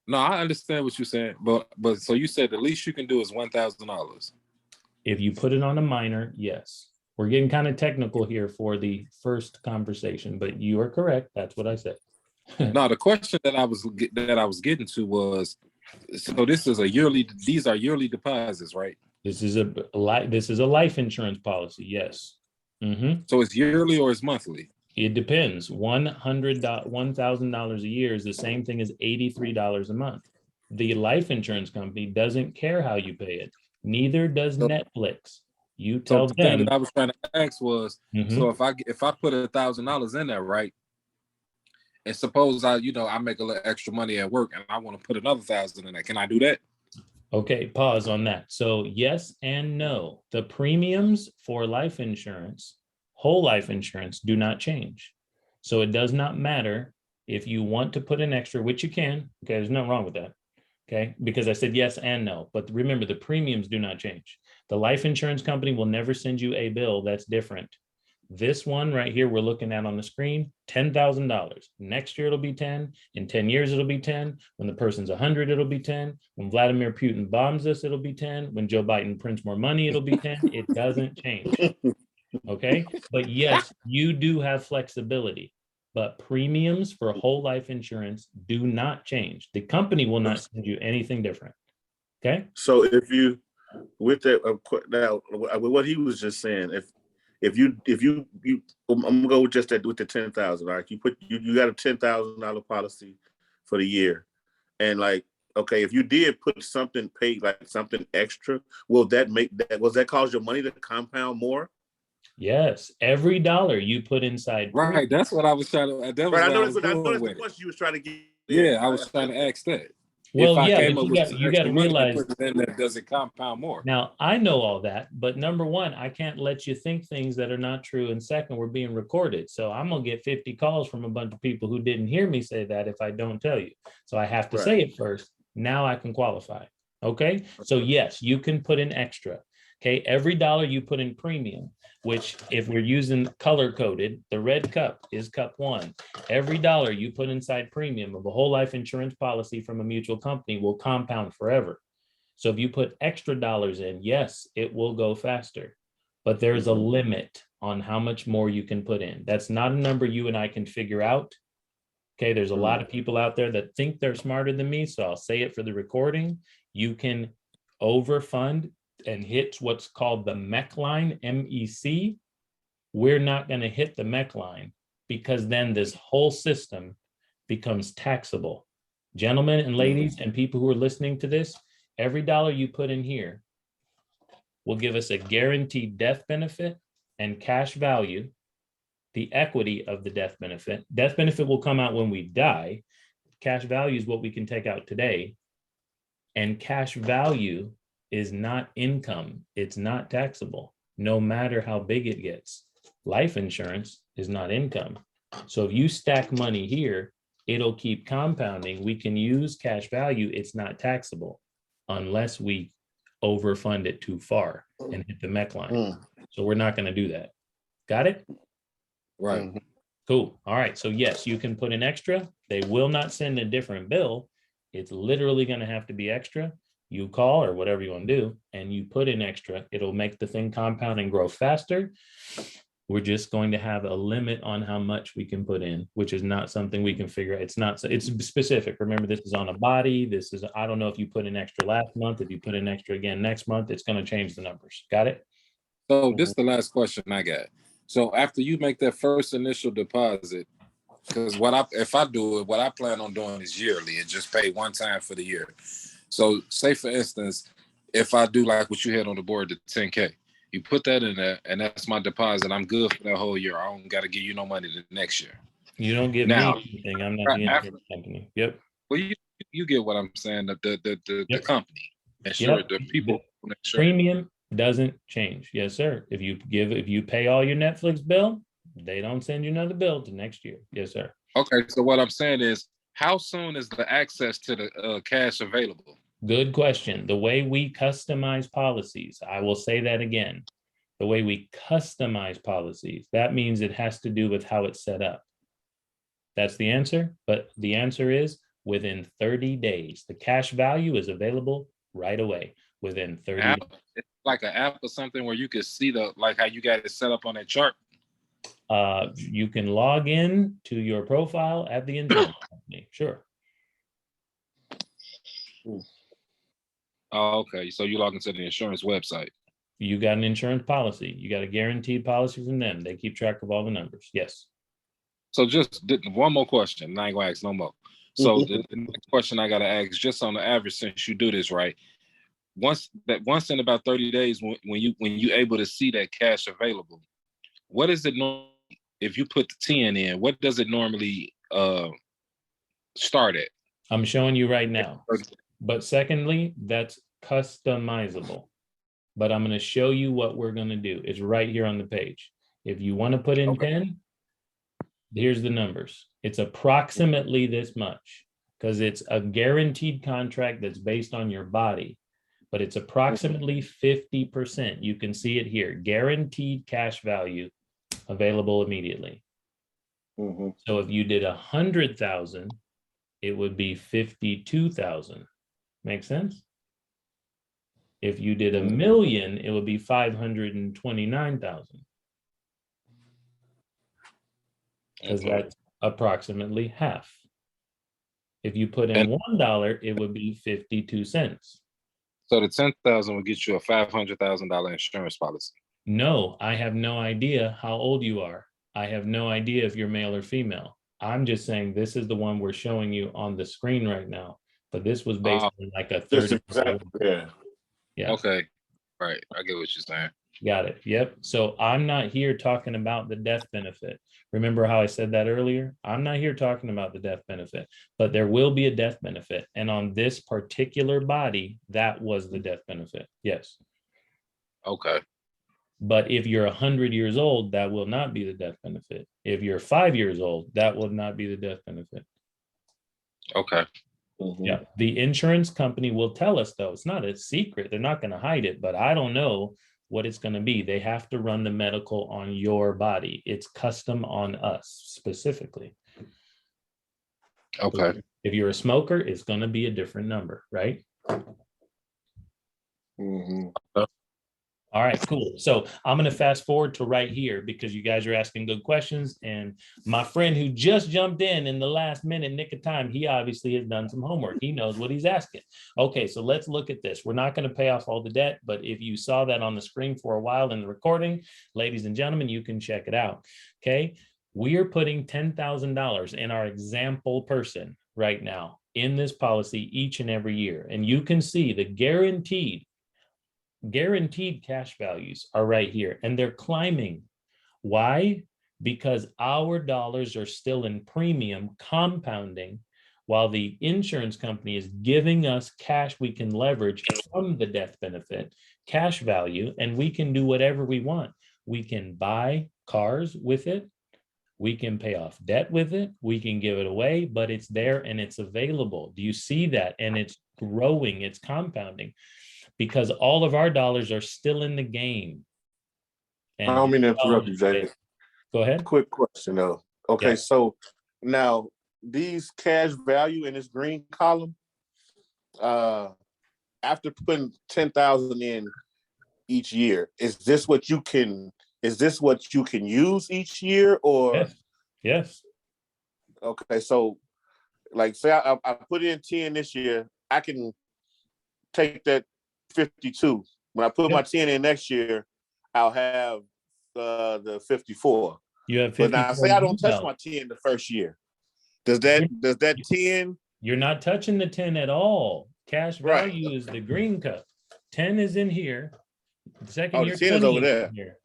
No, I understand what you're saying, but so you said the least you can do is $1,000. If you put it on a minor, yes. We're getting kind of technical here for the first conversation, but you are correct. That's what I said. No, the question that I was getting to was, so these are yearly deposits, right? This is a life insurance policy. Yes. So it's yearly or it's monthly? It depends. $1,000 a year is the same thing as $83 a month. The life insurance company doesn't care how you pay it. Neither does Netflix. You So tell the thing them. that I was trying to ask was, Mhm. so if I put $1,000 in there, right? And suppose I make a little extra money at work and I want to put another 1,000 in there. Can I do that? Okay, pause on that. So yes and no. The premiums for life insurance, whole life insurance, do not change. So it does not matter if you want to put in extra, which you can. Okay, there's nothing wrong with that. Okay, because I said yes and no. But remember, the premiums do not change. The life insurance company will never send you a bill that's different. This one right here we're looking at on the screen, $10,000. Next year it'll be 10. In 10 years it'll be 10. When the person's 100, it'll be 10. When Vladimir Putin bombs us, it'll be 10. When Joe Biden prints more money, it'll be 10. It doesn't change. Okay. But yes, you do have flexibility. But premiums for whole life insurance do not change. The company will not send you anything different. Okay. So if you, with that, now with what he was just saying, if you I'm gonna go with just that with the 10,000. All right, you got a $10,000 policy for the year, and like, okay, if you did put something paid like something extra, will that cause your money to compound more? Yes. Every dollar you put inside. Right. That's what I was trying to. That was Right, I what I was noticed. I going noticed the with it. question you was trying to get. Yeah, I was trying to ask that. Well, If I yeah, came but up with some you got to extra money and realize. put it in there, does it compound more? Now, I know all that, but number one, I can't let you think things that are not true. And second, we're being recorded. So I'm going to get 50 calls from a bunch of people who didn't hear me say that if I don't tell you. So I have to say it first. Now I can qualify. Okay. So yes, you can put in extra. Okay. Every dollar you put in premium, which if we're using color coded, the red cup is cup one. Every dollar you put inside premium of a whole life insurance policy from a mutual company will compound forever. So if you put extra dollars in, yes, it will go faster, but there's a limit on how much more you can put in. That's not a number you and I can figure out. Okay, there's a lot of people out there that think they're smarter than me, so I'll say it for the recording. You can overfund and hit what's called the MEC line, MEC. We're not going to hit the MEC line because then this whole system becomes taxable. Gentlemen and ladies and people who are listening to this, every dollar you put in here will give us a guaranteed death benefit and cash value, the equity of the death benefit. Death benefit will come out when we die. Cash value is what we can take out today. And cash value is not income. It's not taxable, no matter how big it gets. Life insurance is not income. So if you stack money here, it'll keep compounding. We can use cash value. It's not taxable unless we overfund it too far and hit the MEC line. So we're not going to do that. Got it? Right. Cool. All right. So yes, you can put in extra. They will not send a different bill. It's literally going to have to be extra. You call or whatever you want to do, and you put in extra. It'll make the thing compound and grow faster. We're just going to have a limit on how much we can put in, which is not something we can figure out. It's specific. Remember, this is on a body. I don't know if you put in extra last month, if you put in extra again next month, it's going to change the numbers. Got it? So this is the last question I got. So after you make that first initial deposit, because if I do it, what I plan on doing is yearly and just pay one time for the year. So say for instance, if I do like what you had on the board, the 10K, you put that in there and that's my deposit. I'm good for that whole year. I don't got to give you no money the next year. You don't give me anything. I'm not the insurance company. Yep. Well, you get what I'm saying. The company, the people. Premium doesn't change. Yes, sir. If you pay all your Netflix bill, they don't send you another bill to next year. Yes, sir. Okay. So what I'm saying is, how soon is the access to the cash available? Good question. The way we customize policies, I will say that again. The way we customize policies, that means it has to do with how it's set up. That's the answer. But the answer is within 30 days. The cash value is available right away within 30 days. It's like an app or something where you can see how you got it set up on that chart. You can log in to your profile at the insurance company. Sure. Oh, okay. So you log into the insurance website. You got an insurance policy. You got a guaranteed policy from them. They keep track of all the numbers. Yes. So just one more question. And I ain't gonna ask no more. So the next question I gotta ask, just on the average, since you do this, right? once in about 30 days, when you able to see that cash available, what is it if you put the 10 in, what does it normally start at? I'm showing you right now. But secondly, that's customizable. But I'm going to show you what we're going to do. It's right here on the page. If you want to put in 10, here's the numbers. It's approximately this much because it's a guaranteed contract that's based on your body, but it's approximately 50%. You can see it here, guaranteed cash value available immediately. So if you did 100,000, it would be 52,000. Make sense? If you did 1 million, it would be 529,000. Because that's approximately half. If you put in $1, it would be 52 cents. So the 10,000 will get you a $500,000 insurance policy. No, I have no idea how old you are. I have no idea if you're male or female. I'm just saying this is the one we're showing you on the screen right now. But this was based on like a 30. Yeah. Okay. Right. I get what you're saying. Got it. Yep. So I'm not here talking about the death benefit. Remember how I said that earlier? I'm not here talking about the death benefit, but there will be a death benefit. And on this particular body, that was the death benefit. Yes. Okay. But if you're 100 years old, that will not be the death benefit. If you're 5 years old, that will not be the death benefit. Okay. Yeah. The insurance company will tell us, though. It's not a secret. They're not going to hide it, but I don't know what it's going to be. They have to run the medical on your body. It's custom on us specifically. Okay. So if you're a smoker, it's going to be a different number, right? All right, cool. So I'm going to fast forward to right here because you guys are asking good questions. And my friend who just jumped in the last minute, nick of time, he obviously has done some homework. He knows what he's asking. Okay, so let's look at this. We're not going to pay off all the debt, but if you saw that on the screen for a while in the recording, ladies and gentlemen, you can check it out. Okay, we are putting $10,000 in our example person right now in this policy each and every year. And you can see the guaranteed cash values are right here, and they're climbing. Why? Because our dollars are still in premium compounding while the insurance company is giving us cash we can leverage from the death benefit, cash value, and we can do whatever we want. We can buy cars with it. We can pay off debt with it. We can give it away, but it's there and it's available. Do you see that? And it's growing, it's compounding. Because all of our dollars are still in the game. And I don't mean to interrupt you, Jay. Go ahead. Quick question though. Okay, so now these cash value in this green column, after putting 10,000 in each year, is this what you can use each year or? Yes. Okay, so like say I put in 10 this year, I can take that 52. When I put my 10 in next year, I'll have the 54. You have 54. But now say I don't touch my 10 the first year. Does that 10? You're not touching the 10 at all. Cash value is the green cup. 10 is in here. The second year, 10 is over there. Here.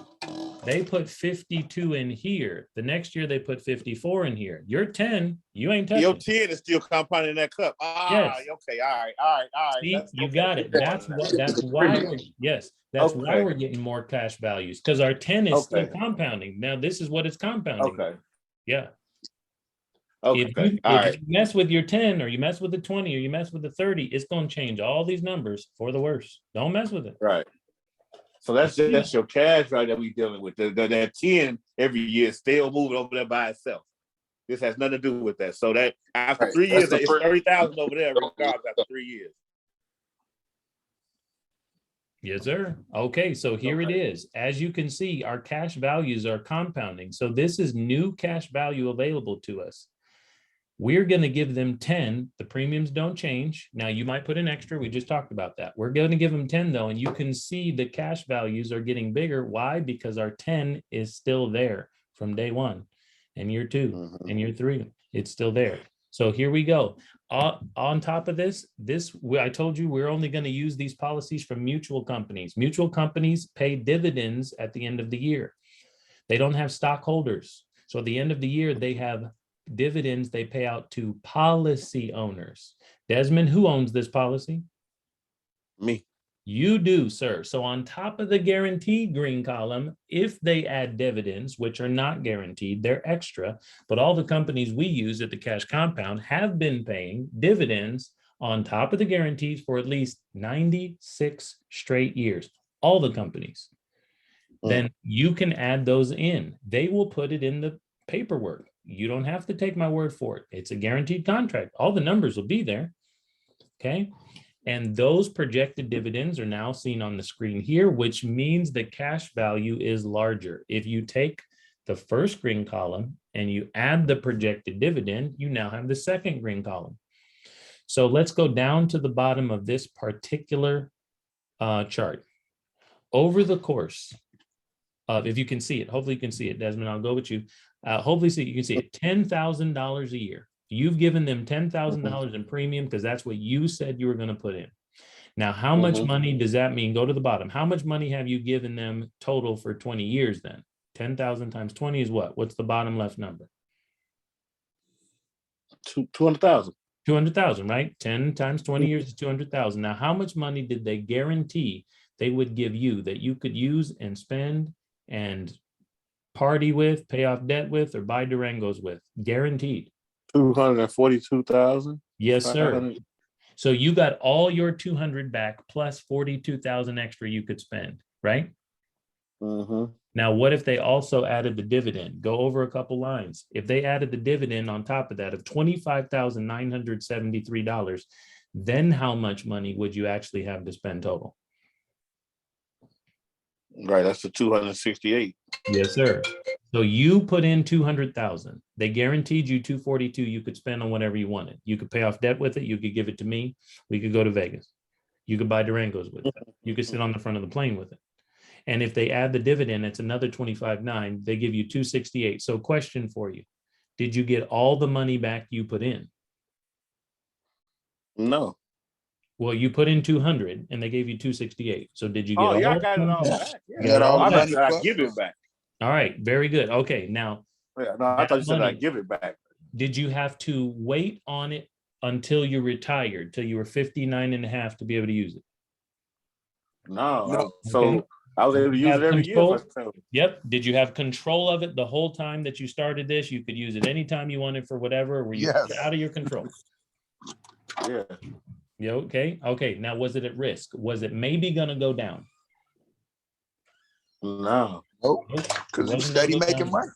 They put 52 in here. The next year they put 54 in here. Your 10, you ain't touching. Your 10 is still compounding in that cup. Yes. Okay. All right. See, you got it. That's why we're getting more cash values because our 10 is still compounding. Now this is what it's compounding. Okay. Yeah. Okay. If you mess with your 10 or you mess with the 20 or you mess with the 30, it's going to change all these numbers for the worse. Don't mess with it. Right. So that's your cash right that we're dealing with. That 10 every year is still moving over there by itself. This has nothing to do with that. So that after 3 years, it's 30,000 over there regardless after 3 years. Yes, sir. Okay, so here it is. As you can see, our cash values are compounding. So this is new cash value available to us. We're going to give them 10. The premiums don't change. Now, you might put an extra. We just talked about that. We're going to give them 10, though, and you can see the cash values are getting bigger. Why? Because our 10 is still there from day one and year two and year three. It's still there. So here we go. On top of this, I told you we're only going to use these policies from mutual companies. Mutual companies pay dividends at the end of the year. They don't have stockholders. So at the end of the year, they have dividends they pay out to policy owners. Desmond, who owns this policy? Me. You do, sir. So on top of the guaranteed green column, if they add dividends, which are not guaranteed, they're extra, but all the companies we use at the cash compound have been paying dividends on top of the guarantees for at least 96 straight years, all the companies. Then you can add those in. They will put it in the paperwork. You don't have to take my word for it. It's a guaranteed contract. All the numbers will be there. Okay. And those projected dividends are now seen on the screen here, which means the cash value is larger. If you take the first green column and you add the projected dividend, you now have the second green column. So let's go down to the bottom of this particular chart. Over the course of, if you can see it, hopefully you can see it, Desmond, I'll go with you. Hopefully you can see it, $10,000 a year. You've given them $10,000 in premium because that's what you said you were going to put in. Now, how much money does that mean? Go to the bottom. How much money have you given them total for 20 years then? 10,000 times 20 is what? What's the bottom left number? 200,000. 200,000, right? 10 times 20 years is 200,000. Now, how much money did they guarantee they would give you that you could use and spend and party with, pay off debt with, or buy Durangos with? Guaranteed. 242,000. Yes, sir. So you got all your 200 back plus 42,000 extra you could spend, right? Now, what if they also added the dividend? Go over a couple lines. If they added the dividend on top of that of $25,973, then how much money would you actually have to spend total? Right, that's the 268. Yes, sir. So you put in 200,000. They guaranteed you 242 you could spend on whatever you wanted. You could pay off debt with it. You could give it to me. We could go to Vegas. You could buy Durangos with it. You could sit on the front of the plane with it. And if they add the dividend, it's another 25.9. They give you 268. So question for you. Did you get all the money back you put in? No. Well, you put in 200 and they gave you 268. So did you get all? Yeah, I got it all back. You got all the money. I give it back. All right, very good. Okay, now. Yeah, no, I thought you said I give it back. Did you have to wait on it until you retired, till you were 59 and a half to be able to use it? No. So I was able to use it every year. Yep. Did you have control of it the whole time that you started this? You could use it anytime you wanted for whatever, or were you out of your control? Yeah. Yeah, okay. Okay. Now, was it at risk? Was it maybe going to go down? No. Nope. Because it's steady making money.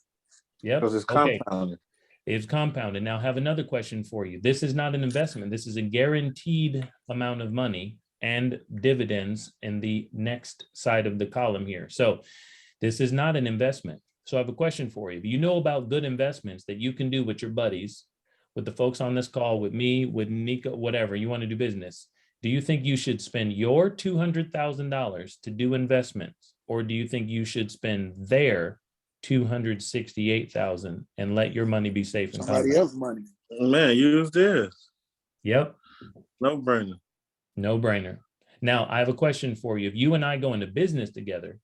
Yeah. Because it's compounded. It's compounded. Now, I have another question for you. This is not an investment. This is a guaranteed amount of money and dividends in the next side of the column here. So this is not an investment. So I have a question for you. If you know about good investments that you can do with your buddies, with the folks on this call, with me, with Nico, whatever, you want to do business, do you think you should spend your $200,000 to do investments? Or do you think you should spend their $268,000 and let your money be safe? Somebody else's money. Man, use this. Yep. No brainer. No brainer. Now, I have a question for you. If you and I go into business together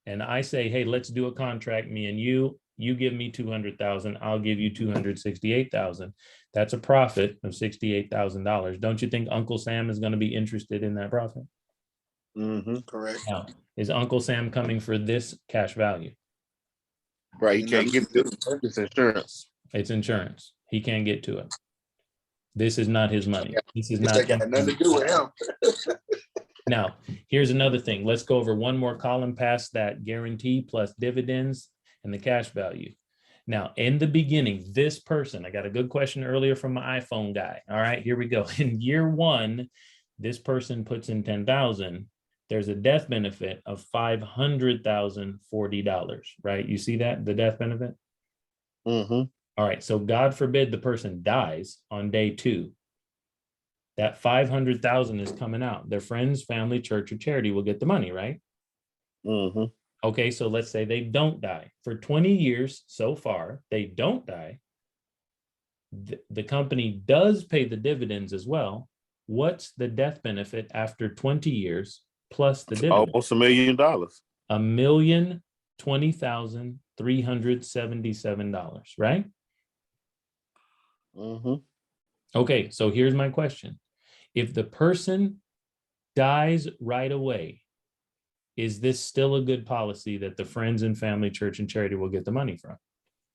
and I say, hey, let's do a contract, me and you give me 200,000, I'll give you 268,000. That's a profit of $68,000. Don't you think Uncle Sam is going to be interested in that profit? Correct. Now, is Uncle Sam coming for this cash value? Right. He can't get this. It's insurance. It's insurance. He can't get to it. This is not his money. This is not. That got nothing to do with him. Now, here's another thing. Let's go over one more column past that guarantee plus dividends and the cash value. Now, in the beginning, this person, I got a good question earlier from my iPhone guy. All right, here we go. In year one, this person puts in 10,000. There's a death benefit of $500,040, right? You see that, the death benefit? All right, so God forbid the person dies on day 2. That 500,000 is coming out. Their friends, family, church, or charity will get the money, right? Okay, so let's say they don't die. For 20 years so far, they don't die. The company does pay the dividends as well. What's the death benefit after 20 years plus the dividend? Almost $1 million. $1,020,377, right? Mm-hmm. Okay, so here's my question. If the person dies right away, is this still a good policy that the friends and family, church, and charity will get the money from?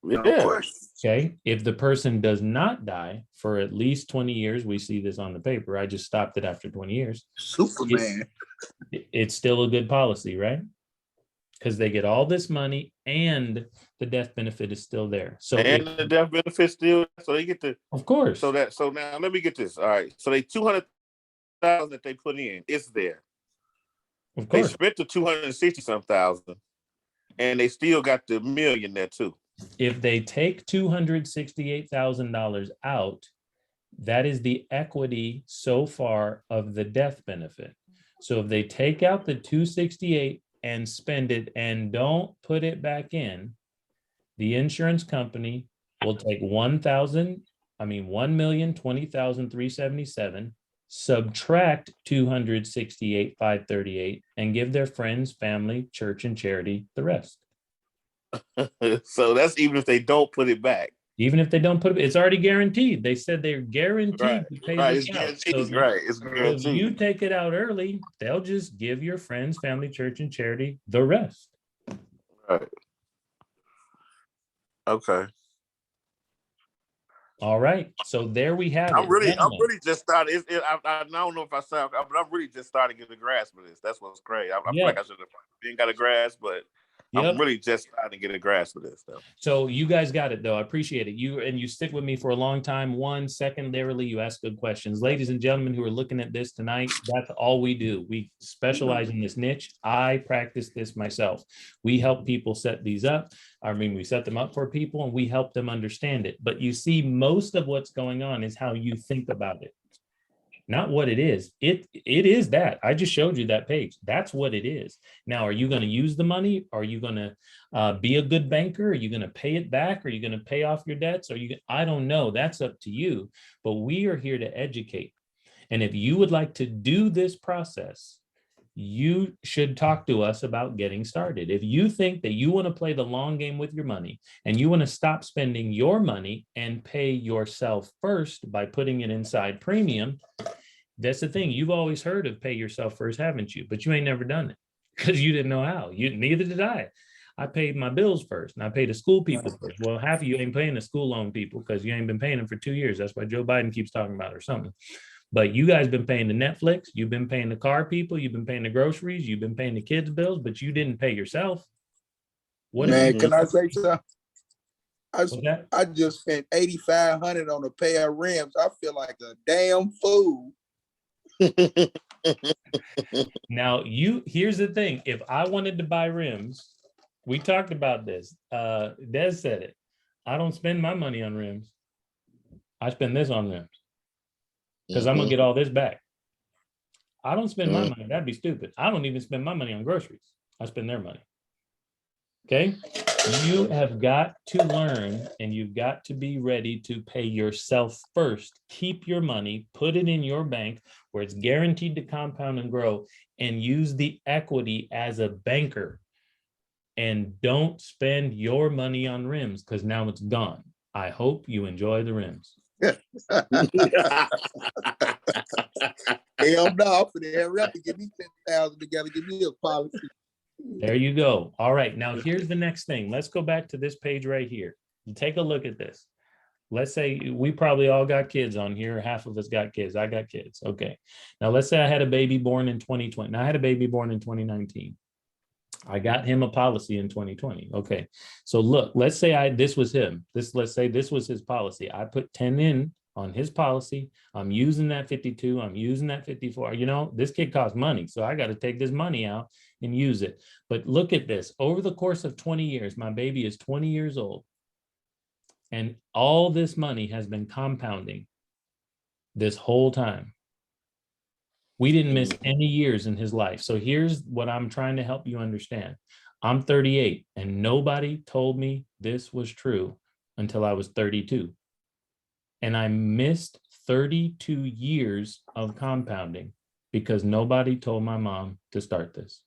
No Yeah. question. Okay, if the person does not die for at least 20 years, we see this on the paper. I just stopped it after 20 years. Superman. It's still a good policy, right? Because they get all this money and the death benefit is still there. So And the death benefit still, so they get the, of course. so now let me get this. All right. So they 200,000 that they put in, it's there. Of They course. spent the 260 some thousand and they still got the $1 million there too. If they take $268,000 out, that is the equity so far of the death benefit. So if they take out the 268 and spend it and don't put it back in, the insurance company will take 1,020,377, subtract 268,538, and give their friends, family, church, and charity the rest. So that's even if they don't put it back. Even if they don't put it, it's already guaranteed. They said they're guaranteed to pay It's this out. guaranteed. It's So if guaranteed. you take it out early, they'll just give your friends, family, church, and charity the rest. Right. Okay. All right. So there we have it. I'm really just starting. I don't know if I sound, but I'm really just starting to get a grasp of this. That's what's great. I feel like I should have been got a grasp, but I'm really just starting to get a grasp of this stuff. So you guys got it, though. I appreciate it. You stick with me for a long time. Secondarily, you ask good questions. Ladies and gentlemen who are looking at this tonight, that's all we do. We specialize in this niche. I practice this myself. We help people set these up. I mean, we set them up for people and we help them understand it. But you see, most of what's going on is how you think about it. Not what it is. It is that. I just showed you that page. That's what it is. Now, are you going to use the money? Are you going to be a good banker? Are you going to pay it back? Are you going to pay off your debts? I don't know. That's up to you. But we are here to educate. And if you would like to do this process, you should talk to us about getting started. If you think that you want to play the long game with your money and you want to stop spending your money and pay yourself first by putting it inside premium, that's the thing. You've always heard of pay yourself first, haven't you? But you ain't never done it because you didn't know how. Neither did I. I paid my bills first and I paid the school people first. Well, half of you ain't paying the school loan people because you ain't been paying them for 2 years. That's why Joe Biden keeps talking about it or something. But you guys been paying the Netflix, you've been paying the car people, you've been paying the groceries, you've been paying the kids' bills, but you didn't pay yourself. Man, can I say something? I just spent $8,500 on a pair of rims. I feel like a damn fool. Now, here's the thing. If I wanted to buy rims, we talked about this. Des said it. I don't spend my money on rims. I spend this on rims. Because I'm going to get all this back. I don't spend my money. That'd be stupid. I don't even spend my money on groceries. I spend their money. Okay? You have got to learn and you've got to be ready to pay yourself first. Keep your money, put it in your bank where it's guaranteed to compound and grow, and use the equity as a banker. And don't spend your money on rims because now it's gone. I hope you enjoy the rims. Hell no, for the rep to give me 10,000 together, give me a policy. There you go. All right. Now here's the next thing. Let's go back to this page right here. You take a look at this. Let's say we probably all got kids on here. Half of us got kids. I got kids. Okay. Now let's say I had a baby born in 2020. Now I had a baby born in 2019. I got him a policy in 2020. Okay. So look, let's say this was him. Let's say this was his policy. I put 10 in on his policy. I'm using that 52. I'm using that 54. You know, this kid costs money. So I got to take this money out and use it. But look at this. Over the course of 20 years, my baby is 20 years old. And all this money has been compounding this whole time. We didn't miss any years in his life. So here's what I'm trying to help you understand. I'm 38 and nobody told me this was true until I was 32. And I missed 32 years of compounding because nobody told my mom to start this.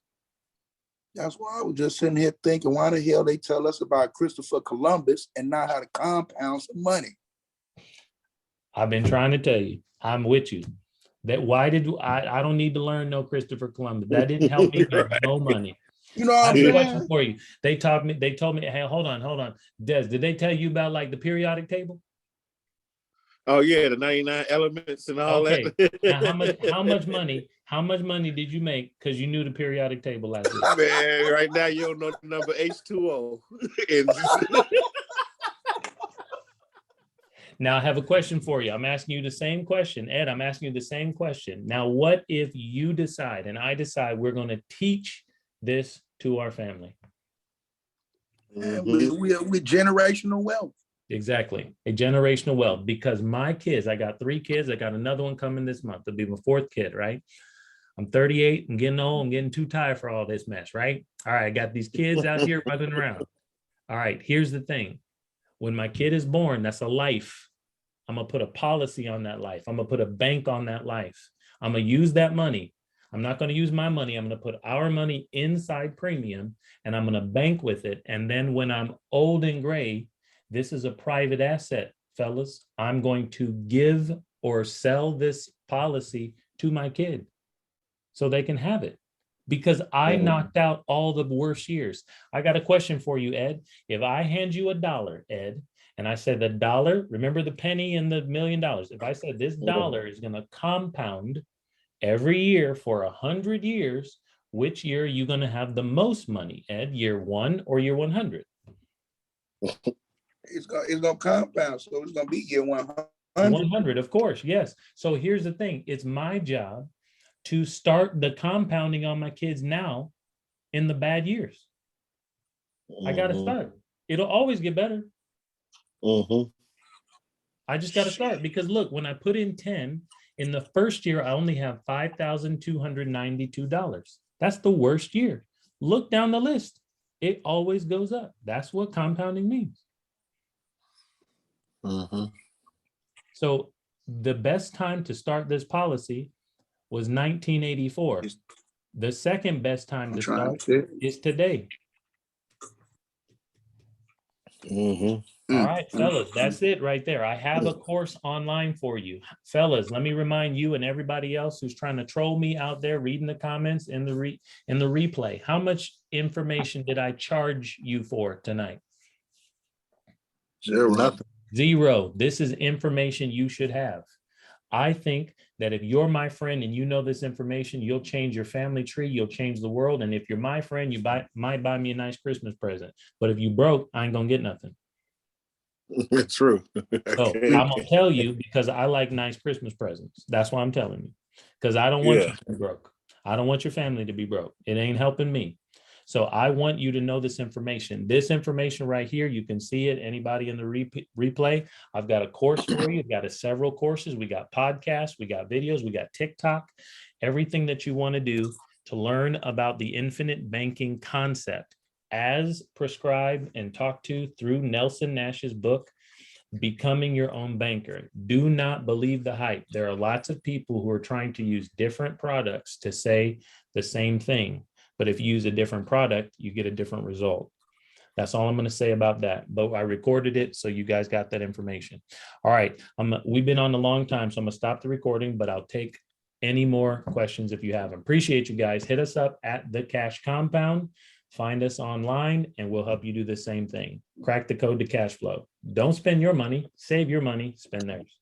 That's why I was just sitting here thinking, why the hell they tell us about Christopher Columbus and not how to compound some money? I've been trying to tell you, I'm with you. That why did I don't need to learn no Christopher Columbus. That didn't help me make no money. You know I what I'm have a saying? question for you. They told me, hey, hold on. Des, did they tell you about like the periodic table? Oh yeah, the 99 elements and all Okay. that. Now how much money did you make because you knew the periodic table last week? Man, right now you don't know the number H2O. And Now I have a question for you. I'm asking you the same question. Ed, I'm asking you the same question. Now, what if you decide and I decide we're going to teach this to our family? And we're generational wealth. Exactly. A generational wealth, because my kids, I got 3 kids. I got another one coming this month. It'll be my 4th kid, right? I'm 38. I'm getting old. I'm getting too tired for all this mess, right? All right. I got these kids out here running around. All right. Here's the thing. When my kid is born, that's a life. I'm going to put a policy on that life. I'm going to put a bank on that life. I'm going to use that money. I'm not going to use my money. I'm going to put our money inside premium and I'm going to bank with it. And then when I'm old and gray, this is a private asset, fellas. I'm going to give or sell this policy to my kid so they can have it because I knocked out all the worst years. I got a question for you, Ed. If I hand you $1, Ed, and I said the dollar, remember the penny and the $1 million. If I said this dollar is going to compound every year for 100 years, which year are you going to have the most money, Ed? Year 1 or year 100? It's gonna compound, so it's gonna be year 100. 100, of course, yes. So here's the thing. It's my job to start the compounding on my kids now in the bad years. I got to start. It'll always get better. I just got to start because look, when I put in 10, in the first year, I only have $5,292. That's the worst year. Look down the list. It always goes up. That's what compounding means. So the best time to start this policy was 1984. The second best time to start is today. All right, fellas, that's it right there. I have a course online for you. Fellas, let me remind you and everybody else who's trying to troll me out there reading the comments in the replay. How much information did I charge you for tonight? Zero. Zero. This is information you should have. I think that if you're my friend and you know this information, you'll change your family tree, you'll change the world. And if you're my friend, you might buy me a nice Christmas present. But if you broke, I ain't gonna get nothing. It's true. So I'm gonna tell you because I like nice Christmas presents. That's why I'm telling you. Because I don't want you to be broke. I don't want your family to be broke. It ain't helping me. So I want you to know this information. This information right here, you can see it. Anybody in the replay, I've got a course for you. I've got several courses. We got podcasts, we got videos, we got TikTok, everything that you want to do to learn about the infinite banking concept as prescribed and talked to through Nelson Nash's book, Becoming Your Own Banker. Do not believe the hype. There are lots of people who are trying to use different products to say the same thing. But if you use a different product, you get a different result. That's all I'm going to say about that. But I recorded it, so you guys got that information. All right. We've been on a long time, so I'm going to stop the recording, but I'll take any more questions if you have them. Appreciate you guys. Hit us up at The Cash Compound. Find us online, and we'll help you do the same thing. Crack the code to cash flow. Don't spend your money. Save your money. Spend theirs.